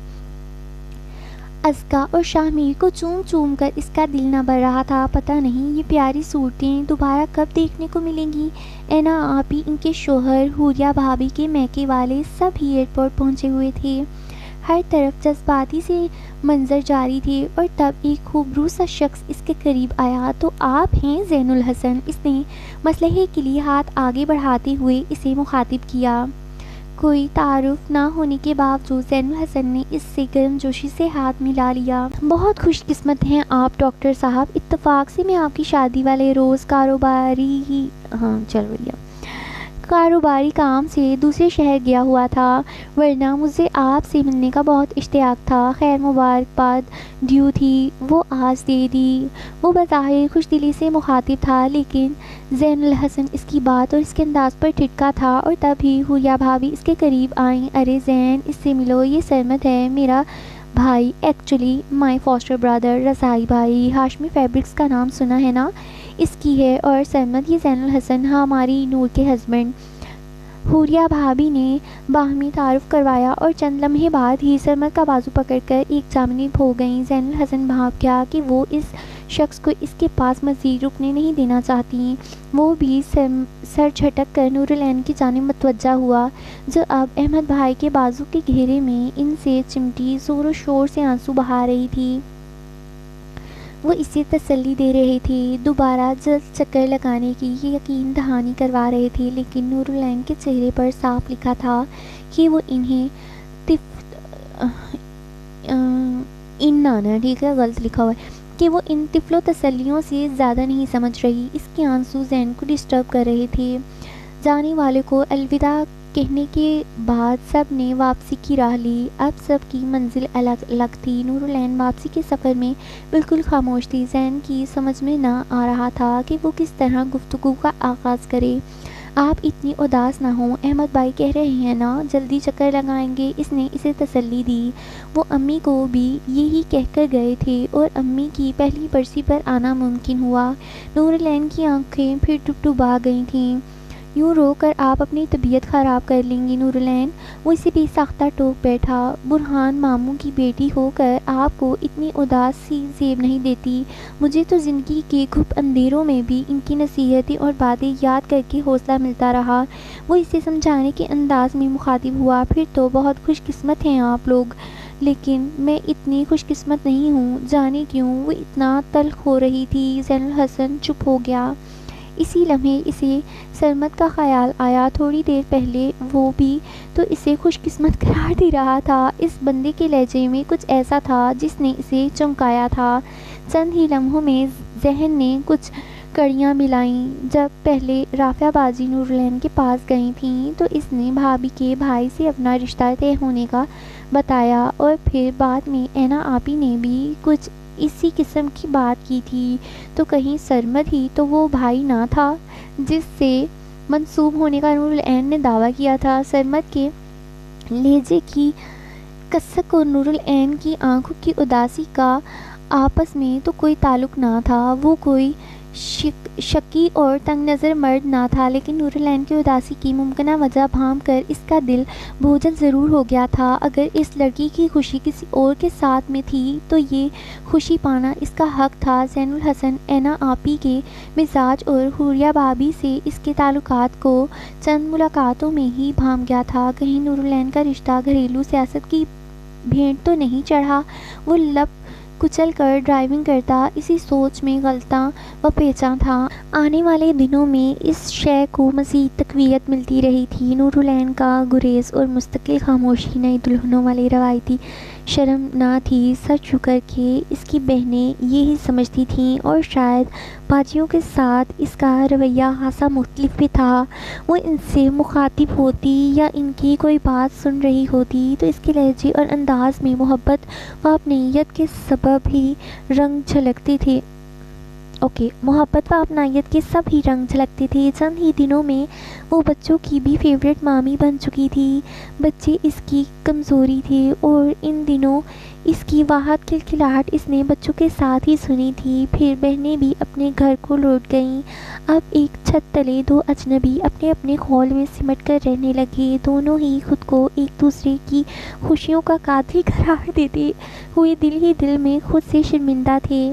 ازکا اور شاہمیر کو چوم چوم کر اس کا دل نہ بھر رہا تھا۔ پتہ نہیں یہ پیاری صورتیں دوبارہ کب دیکھنے کو ملیں گی۔ اینا آپی، ان کے شوہر، حوریہ بھابھی کے میکے والے سب ہی ایئرپورٹ پہنچے ہوئے تھے۔ ہر طرف جذباتی سے منظر جاری تھے، اور تب ایک خوبرو سا شخص اس کے قریب آیا۔ تو آپ ہیں زین الحسن؟ اس نے مسلحے کے لیے ہاتھ آگے بڑھاتے ہوئے اسے مخاطب کیا۔ کوئی تعارف نہ ہونے کے باوجود زین الحسن نے اس سے گرم جوشی سے ہاتھ ملا لیا۔ بہت خوش قسمت ہیں آپ ڈاکٹر صاحب، اتفاق سے میں آپ کی شادی والے روز کاروباری کام سے دوسرے شہر گیا ہوا تھا، ورنہ مجھے آپ سے ملنے کا بہت اشتیاق تھا۔ خیر مبارکباد ڈیو تھی، وہ آج دے دی۔ وہ بظاہر خوش دلی سے مخاطب تھا، لیکن زین الحسن اس کی بات اور اس کے انداز پر ٹھٹکا تھا، اور تب ہی حوریہ بھابھی اس کے قریب آئیں۔ ارے زین، اس سے ملو، یہ سرمد ہے، میرا بھائی، ایکچولی مائی فاسٹر برادر، رضائی بھائی۔ ہاشمی فیبرکس کا نام سنا ہے نا؟ اس کی ہے، اور سرمد یہ زین الحسن ہماری نور کے ہسبینڈ۔ حوریہ بھابھی نے باہمی تعارف کروایا، اور چند لمحے بعد ہی سرمد کا بازو پکڑ کر ایک جانب ہو گئیں۔ زین الحسن بھانپ گیا کہ وہ اس شخص کو اس کے پاس مزید رکنے نہیں دینا چاہتی۔ وہ بھی سر جھٹک کر نور العین کی جانب متوجہ ہوا، جو اب احمد بھائی کے بازو کے گھیرے میں ان سے چمٹی زور و شور سے آنسو بہا رہی تھی۔ وہ اسے تسلی دے رہے تھے، دوبارہ جلد چکر لگانے کی یقین دہانی کروا رہے تھے، لیکن نور العین کے چہرے پر صاف لکھا تھا کہ وہ انہیں غلط لکھا ہوا ہے کہ وہ ان طفل و تسلیوں سے زیادہ نہیں سمجھ رہی۔ اس کے آنسو زین کو ڈسٹرب کر رہے تھے۔ جانے والے کو الوداع کہنے کے بعد سب نے واپسی کی راہ لی۔ اب سب کی منزل الگ الگ تھی۔ نور العین واپسی کے سفر میں بالکل خاموش تھی۔ زین کی سمجھ میں نہ آ رہا تھا کہ وہ کس طرح گفتگو کا آغاز کرے۔ آپ اتنی اداس نہ ہوں، احمد بھائی کہہ رہے ہیں نا جلدی چکر لگائیں گے، اس نے اسے تسلی دی۔ وہ امی کو بھی یہی کہہ کر گئے تھے، اور امی کی پہلی برسی پر آنا ممکن ہوا۔ نور العین کی آنکھیں پھر ڈبڈبا گئی تھیں۔ یوں رو کر آپ اپنی طبیعت خراب کر لیں گی نور العین؟ وہ اسے بے ساختہ ٹوک بیٹھا۔ برہان ماموں کی بیٹی ہو کر آپ کو اتنی اداس سی زیب نہیں دیتی۔ مجھے تو زندگی کے گھپ اندھیروں میں بھی ان کی نصیحتیں اور باتیں یاد کر کے حوصلہ ملتا رہا۔ وہ اسے سمجھانے کے انداز میں مخاطب ہوا، پھر تو بہت خوش قسمت ہیں آپ لوگ، لیکن میں اتنی خوش قسمت نہیں ہوں۔ جانے کیوں وہ اتنا تلخ ہو رہی تھی۔ زین الحسن چپ ہو گیا۔ اسی لمحے اسے سرمد کا خیال آیا۔ تھوڑی دیر پہلے وہ بھی تو اسے خوش قسمت قرار دے رہا تھا۔ اس بندے کے لہجے میں کچھ ایسا تھا جس نے اسے چونکایا تھا۔ چند ہی لمحوں میں ذہن نے کچھ کڑیاں ملائیں۔ جب پہلے رافعہ باجی نور العین کے پاس گئی تھیں تو اس نے بھابھی کے بھائی سے اپنا رشتہ طے ہونے کا بتایا، اور پھر بعد میں اینا آپی نے بھی کچھ اسی قسم کی بات کی تھی۔ تو کہیں سرمد ہی تو وہ بھائی نہ تھا جس سے منسوب ہونے کا نور العین نے دعویٰ کیا تھا؟ سرمد کے لہجے کی کسک اور نور العین کی آنکھوں کی اداسی کا آپس میں تو کوئی تعلق نہ تھا۔ وہ کوئی شکی اور تنگ نظر مرد نہ تھا، لیکن نور العین کی اداسی کی ممکنہ وجہ بھانپ کر اس کا دل بوجھل ضرور ہو گیا تھا۔ اگر اس لڑکی کی خوشی کسی اور کے ساتھ میں تھی تو یہ خوشی پانا اس کا حق تھا۔ زین الحسن اینا آپی کے مزاج اور حوریہ بھابھی سے اس کے تعلقات کو چند ملاقاتوں میں ہی بھانپ گیا تھا۔ کہیں نور العین کا رشتہ گھریلو سیاست کی بھینٹ تو نہیں چڑھا؟ وہ لب کچل کر ڈرائیونگ کرتا اسی سوچ میں غلطاں و پیچاں تھا۔ آنے والے دنوں میں اس شے کو مزید تقویت ملتی رہی تھی۔ نور العین کا گریز اور مستقل خاموشی نئی دلہنوں والی روایتی شرم نہ تھی۔ سچ شکر کہ اس کی بہنیں یہی سمجھتی تھیں، اور شاید باجیوں کے ساتھ اس کا رویہ خاصا مختلف بھی تھا۔ وہ ان سے مخاطب ہوتی یا ان کی کوئی بات سن رہی ہوتی تو اس کے لہجے اور انداز میں محبت و اپنیت کے سبب ہی رنگ جھلکتے تھے۔ اوکے، محبت و اپنائیت کے سب ہی رنگ جھلکتے تھے۔ چند ہی دنوں میں وہ بچوں کی بھی فیوریٹ مامی بن چکی تھی۔ بچے اس کی کمزوری تھے اور ان دنوں اس کی واحد کھلکھلاہٹ اس نے بچوں کے ساتھ ہی سنی تھی۔ پھر بہنیں بھی اپنے گھر کو لوٹ گئیں۔ اب ایک چھت تلے دو اجنبی اپنے اپنے خول میں سمٹ کر رہنے لگے۔ دونوں ہی خود کو ایک دوسرے کی خوشیوں کا قاتل قرار دیتے ہوئے دل ہی دل میں خود سے شرمندہ تھے۔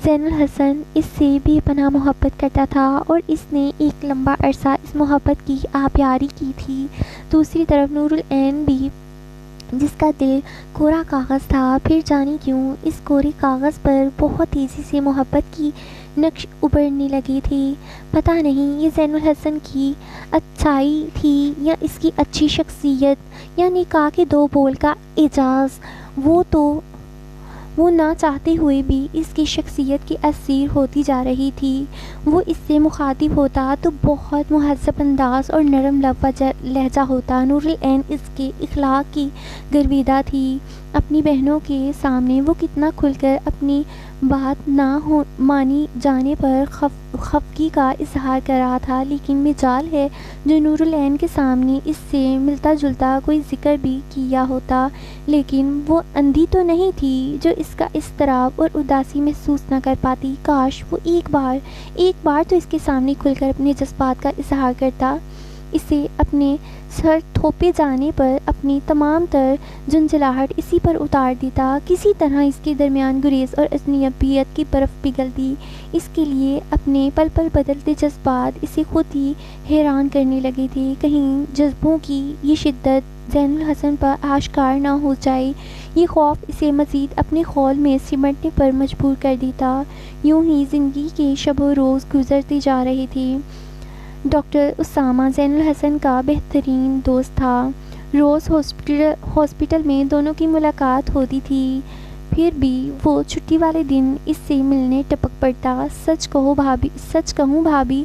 زین الحسن اس سے بے پناہ محبت کرتا تھا اور اس نے ایک لمبا عرصہ اس محبت کی آبیاری کی تھی۔ دوسری طرف نور العین بھی، جس کا دل کورا کاغذ تھا، پھر جانے کیوں اس کورے کاغذ پر بہت تیزی سے محبت کی نقش ابھرنے لگے تھے۔ پتہ نہیں یہ زین الحسن کی اچھائی تھی یا اس کی اچھی شخصیت یا نکاح کے دو بول کا اعجاز۔ وہ نہ چاہتے ہوئے بھی اس کی شخصیت کی اسیر ہوتی جا رہی تھی۔ وہ اس سے مخاطب ہوتا تو بہت مہذب انداز اور نرم لہجہ ہوتا۔ نور العین اس کے اخلاق کی گرویدہ تھی۔ اپنی بہنوں کے سامنے وہ کتنا کھل کر اپنی بات نہ مانی جانے پر خفگی کا اظہار کر رہا تھا، لیکن مجال ہے جو نور العین کے سامنے اس سے ملتا جلتا کوئی ذکر بھی کیا ہوتا، لیکن وہ اندھی تو نہیں تھی جو اس کا اضطراب اور اداسی محسوس نہ کر پاتی۔ کاش وہ ایک بار تو اس کے سامنے کھل کر اپنے جذبات کا اظہار کرتا، اسے اپنے سر تھوپے جانے پر اپنی تمام تر جھنجھلاہٹ اسی پر اتار دیتا۔ کسی طرح اس کے درمیان گریز اور اجنبیت کی برف پگھلتی۔ اس کے لیے اپنے پل پل بدلتے جذبات اسے خود ہی حیران کرنے لگے تھے۔ کہیں جذبوں کی یہ شدت زین الحسن پر آشکار نہ ہو جائے، یہ خوف اسے مزید اپنے خول میں سمٹنے پر مجبور کر دیتا۔ یوں ہی زندگی کے شب و روز گزرتے جا رہے تھے۔ ڈاکٹر اسامہ زین الحسن کا بہترین دوست تھا۔ روز ہاسپٹل میں دونوں کی ملاقات ہوتی تھی، پھر بھی وہ چھٹی والے دن اس سے ملنے ٹپک پڑتا۔ سچ کہوں بھابی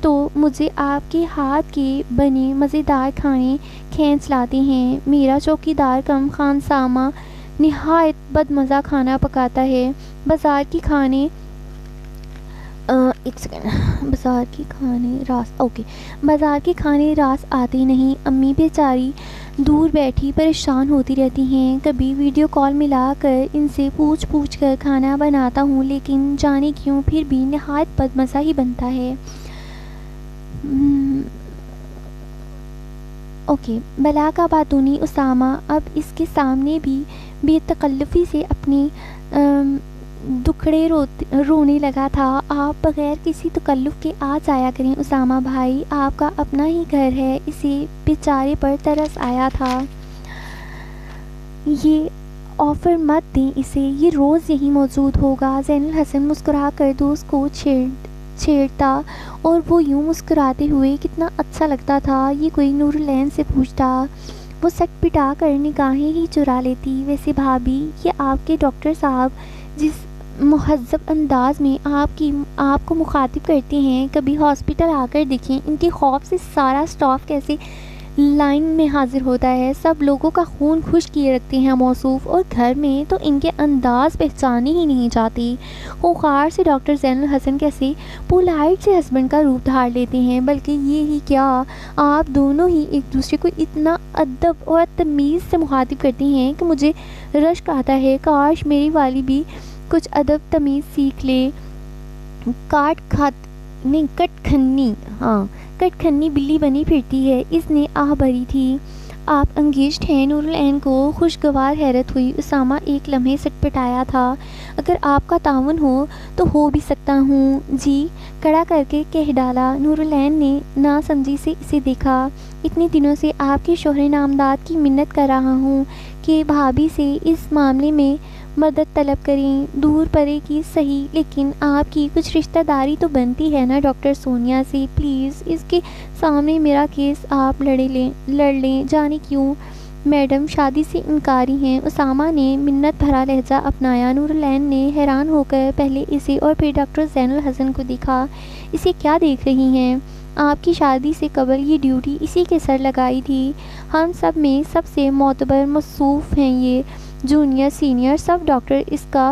تو مجھے آپ کے ہاتھ کے بنے مزیدار کھانے کھینچ لاتے ہیں۔ میرا چوکیدار کم خانسامہ نہایت بدمزہ کھانا پکاتا ہے۔ بازار کے کھانے راس آتے نہیں۔ امی بیچاری دور بیٹھی پریشان ہوتی رہتی ہیں۔ کبھی ویڈیو کال ملا کر ان سے پوچھ کر کھانا بناتا ہوں، لیکن جانے کیوں پھر بھی نہایت بدمزہ ہی بنتا ہے۔ بلا کا باتونی اسامہ اب اس کے سامنے بھی بے تکلفی سے اپنے دکھڑے رونے لگا تھا۔ آپ بغیر کسی تکلف کے آ جایا کریں اسامہ بھائی، آپ کا اپنا ہی گھر ہے۔ اسے بیچارے پر ترس آیا تھا۔ یہ آفر مت دیں اسے، یہ روز یہی موجود ہوگا۔ زین الحسن مسکرا کر دوست کو چھیڑتا اور وہ یوں مسکراتے ہوئے کتنا اچھا لگتا تھا، یہ کوئی نور العین سے پوچھتا۔ وہ سٹ پٹا کر نگاہیں ہی چرا لیتی۔ ویسے بھابی، یہ آپ کے ڈاکٹر صاحب جس مہذب انداز میں آپ کو مخاطب کرتے ہیں، کبھی ہاسپٹل آ کر دیکھیں ان کے خوف سے سارا اسٹاف کیسے لائن میں حاضر ہوتا ہے، سب لوگوں کا خون خشک کیے رکھتے ہیں موصوف، اور گھر میں تو ان کے انداز پہچانے ہی نہیں جاتے۔ خوخار سے ڈاکٹر زین الحسن کیسے پولائٹ سے ہسبینڈ کا روپ دھار لیتے ہیں، بلکہ یہ ہی کیا، آپ دونوں ہی ایک دوسرے کو اتنا ادب اور تمیز سے مخاطب کرتے ہیں کہ مجھے رشک آتا ہے۔ کاش میری والی بھی کچھ ادب تمیز سیکھ لے۔ کٹ کھنی بلی بنی پھرتی ہے، اس نے آہ بھری تھی۔ آپ انگیجڈ ہیں؟ نور العین کو خوشگوار حیرت ہوئی۔ اسامہ ایک لمحے سٹ پٹایا تھا۔ اگر آپ کا تعاون ہو تو ہو بھی سکتا ہوں جی، کڑا کر کے کہہ ڈالا۔ نور العین نے ناسمجھی سے اسے دیکھا۔ اتنے دنوں سے آپ کے شوہر نامداد کی منت کر رہا ہوں کہ بھابی سے اس معاملے میں مدد طلب کریں، دور پڑے کی صحیح، لیکن آپ کی کچھ رشتہ داری تو بنتی ہے نا ڈاکٹر سونیا سے، پلیز اس کے سامنے میرا کیس آپ لڑ لیں۔ جانے کیوں میڈم شادی سے انکاری ہیں؟ اسامہ نے منت بھرا لہجہ اپنایا۔ نور العین نے حیران ہو کر پہلے اسے اور پھر ڈاکٹر زین الحسن کو دیکھا۔ اسے کیا دیکھ رہی ہیں؟ آپ کی شادی سے قبل یہ ڈیوٹی اسی کے سر لگائی تھی۔ ہم سب میں سب سے معتبر موصوف ہیں، یہ جونیئر سینئر سب ڈاکٹر اس کا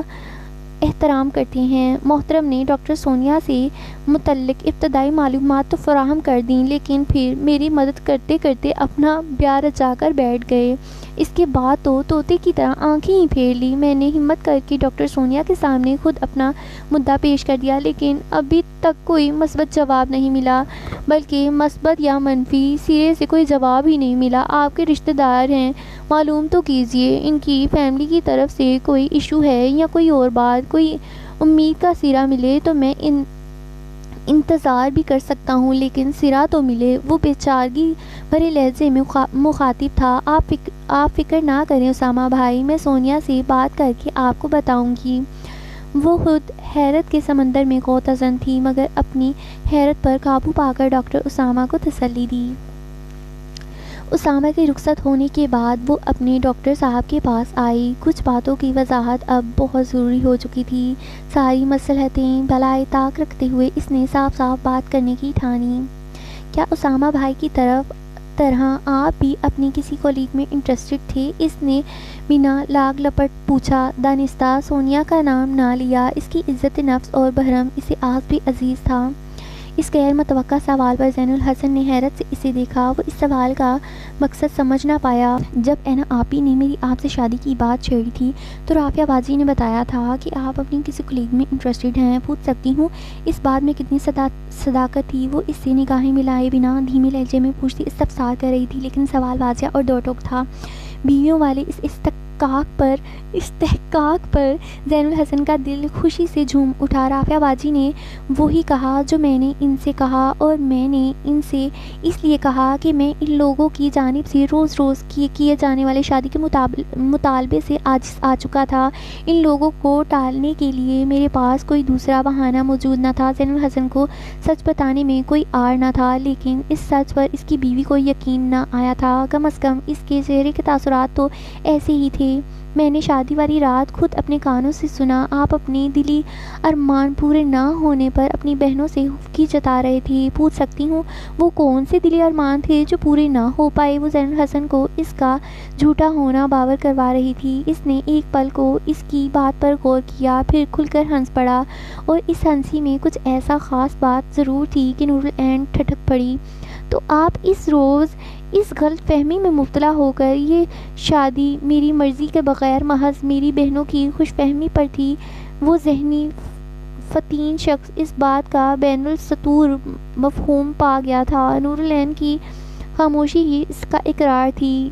احترام کرتے ہیں۔ محترم نے ڈاکٹر سونیا سے متعلق ابتدائی معلومات تو فراہم کر دیں، لیکن پھر میری مدد کرتے کرتے اپنا بیاں رچا کر بیٹھ گئے۔ اس کے بعد تو طوطے کی طرح آنکھیں ہی پھیر لی۔ میں نے ہمت کر کے ڈاکٹر سونیا کے سامنے خود اپنا مدعا پیش کر دیا، لیکن ابھی تک کوئی مثبت جواب نہیں ملا، بلکہ مثبت یا منفی، سرے سے کوئی جواب ہی نہیں ملا۔ آپ کے رشتہ دار ہیں، معلوم تو کیجیے، ان کی فیملی کی طرف سے کوئی ایشو ہے یا کوئی اور بات، کوئی امید کا سرا ملے تو میں انتظار بھی کر سکتا ہوں، لیکن سرا تو ملے۔ وہ بیچارگی بھرے لہجے میں مخاطب تھا۔ آپ فکر نہ کریں اسامہ بھائی، میں سونیا سے بات کر کے آپ کو بتاؤں گی۔ وہ خود حیرت کے سمندر میں غوطہ تھی، مگر اپنی حیرت پر قابو پا کر ڈاکٹر اسامہ کو تسلی دی۔ اسامہ کے رخصت ہونے کے بعد وہ اپنے ڈاکٹر صاحب کے پاس آئی۔ کچھ باتوں کی وضاحت اب بہت ضروری ہو چکی تھی۔ ساری مصلحتیں بالائے طاق رکھتے ہوئے اس نے صاف صاف بات کرنے کی ٹھانی۔ کیا اسامہ بھائی کی طرح آپ بھی اپنی کسی کولیگ میں انٹرسٹڈ تھے؟ اس نے بنا لاگ لپٹ پوچھا۔ دانستہ سونیا کا نام نہ لیا۔ اس کی عزت نفس اور بحرم اسے آج بھی عزیز تھا۔ اس غیر متوقع سوال پر زین الحسن نے حیرت سے اسے دیکھا۔ وہ اس سوال کا مقصد سمجھ نہ پایا۔ جب اینا آپی نے میری آپ سے شادی کی بات چھیڑی تھی تو رافعہ باجی نے بتایا تھا کہ آپ اپنی کسی کولیگ میں انٹرسٹڈ ہیں۔ پوچھ سکتی ہوں اس بات میں کتنی صداقت تھی؟ وہ اس سے نگاہیں ملائے بنا دھیمے لہجے میں پوچھتی استفسار کر رہی تھی، لیکن سوال واضح اور دو ٹوک تھا۔ بیویوں والے اس استحقاق پر زین الحسن کا دل خوشی سے جھوم اٹھا۔ رافعہ باجی نے وہی کہا جو میں نے ان سے کہا، اور میں نے ان سے اس لیے کہا کہ میں ان لوگوں کی جانب سے روز روز کیے جانے والے شادی کے مطالبے سے عاجز آ چکا تھا۔ ان لوگوں کو ٹالنے کے لیے میرے پاس کوئی دوسرا بہانہ موجود نہ تھا۔ زین الحسن کو سچ بتانے میں کوئی آڑ نہ تھا، لیکن اس سچ پر اس کی بیوی کو یقین نہ آیا تھا۔ کم از کم اس کے چہرے کے تاثرات تو ایسے ہی تھے۔ میں نے شادی والی رات خود اپنے کانوں سے سنا، آپ اپنے دلی ارمان پورے نہ ہونے پر اپنی بہنوں سے خفگی جتا رہے تھے۔ پوچھ سکتی ہوں وہ کون سے دلی ارمان تھے جو پورے نہ ہو پائے؟ وہ زین الحسن کو اس کا جھوٹا ہونا باور کروا رہی تھی۔ اس نے ایک پل کو اس کی بات پر غور کیا، پھر کھل کر ہنس پڑا، اور اس ہنسی میں کچھ ایسا خاص بات ضرور تھی کہ نور العین ٹھٹک پڑی۔ تو آپ اس روز اس غلط فہمی میں مبتلا ہو کر یہ شادی میری مرضی کے بغیر محض میری بہنوں کی خوش فہمی پر تھی؟ وہ ذہنی فطین شخص اس بات کا بین السطور مفہوم پا گیا تھا۔ نور العین کی خاموشی ہی اس کا اقرار تھی۔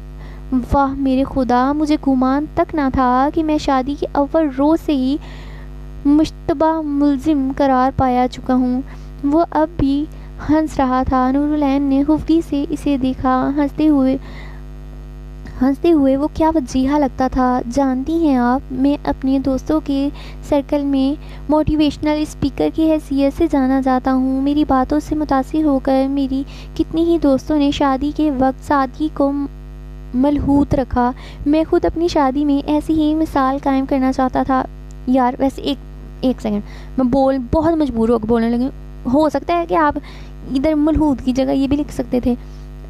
واہ میرے خدا، مجھے گمان تک نہ تھا کہ میں شادی کے اول روز سے ہی مشتبہ ملزم قرار پایا چکا ہوں۔ وہ اب بھی ہنس رہا تھا۔ نور العین نے خفگی سے اسے دیکھا۔ ہنستے ہوئے وہ کیا وجیحہ لگتا تھا۔ جانتی ہیں آپ، میں اپنے دوستوں کے سرکل میں موٹیویشنل اسپیکر کی حیثیت سے جانا جاتا ہوں۔ میری باتوں سے متاثر ہو کر میری کتنی ہی دوستوں نے شادی کے وقت سادگی کو ملحوظ رکھا۔ میں خود اپنی شادی میں ایسی ہی مثال قائم کرنا چاہتا تھا۔ یار ویسے ایک سیکنڈ، میں بہت مجبور ہو کے بولنے لگی ہوں۔ ہو سکتا ہے کہ آپ ادھر ملحوظ کی جگہ یہ بھی لکھ سکتے تھے،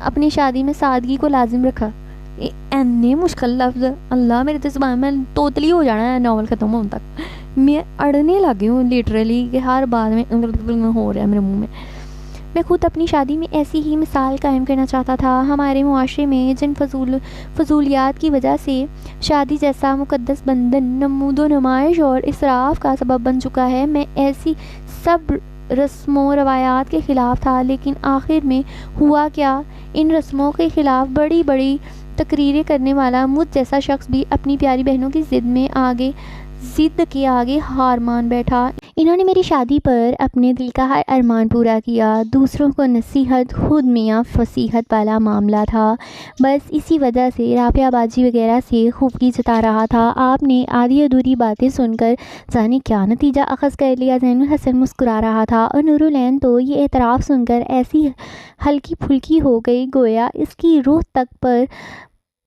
اپنی شادی میں سادگی کو لازم رکھا۔ اینے مشکل لفظ، اللہ میرے تو زبان میں توتلی ہو جانا ہے ناول ختم ہونے تک۔ میں اڑنے لگی ہوں لیٹرلی کہ ہر بات میں ہو رہا ہے میرے منہ میں۔ میں خود اپنی شادی میں ایسی ہی مثال قائم کرنا چاہتا تھا۔ ہمارے معاشرے میں جن فضولیات کی وجہ سے شادی جیسا مقدس بندھن نمود و نمائش اور اسراف کا سبب بن چکا ہے، میں ایسی سب رسم و روایات کے خلاف تھا۔ لیکن آخر میں ہوا کیا؟ ان رسموں کے خلاف بڑی بڑی تقریریں کرنے والا مجھ جیسا شخص بھی اپنی پیاری بہنوں کی ضد کے آگے ہار مان بیٹھا۔ انہوں نے میری شادی پر اپنے دل کا ہر ارمان پورا کیا۔ دوسروں کو نصیحت، خود میاں فصیحت والا معاملہ تھا۔ بس اسی وجہ سے رافعہ باجی وغیرہ سے خفگی جتا رہا تھا۔ آپ نے آدھی ادھوری باتیں سن کر جانے کیا نتیجہ اخذ کر لیا؟ زین الحسن مسکرا رہا تھا، اور نور العین تو یہ اعتراف سن کر ایسی ہلکی پھلکی ہو گئی گویا اس کی روح تک پر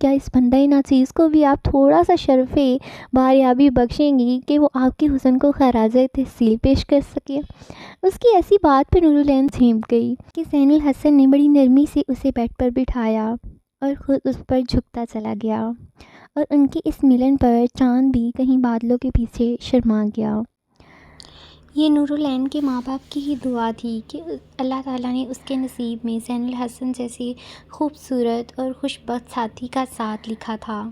کیا اس بندہ ناچیز کو بھی آپ تھوڑا سا شرف باریابی بخشیں گی کہ وہ آپ کے حسن کو خراج تحسین پیش کر سکے؟ اس کی ایسی بات پہ نورالعین جھینپ گئی کہ زین الحسن نے بڑی نرمی سے اسے بیڈ پر بٹھایا اور خود اس پر جھکتا چلا گیا، اور ان کے اس ملن پر چاند بھی کہیں بادلوں کے پیچھے شرما گیا۔ یہ نورالعین کے ماں باپ کی ہی دعا تھی کہ اللہ تعالیٰ نے اس کے نصیب میں زین الحسن جیسی خوبصورت اور خوش بخت ساتھی کا ساتھ لکھا تھا۔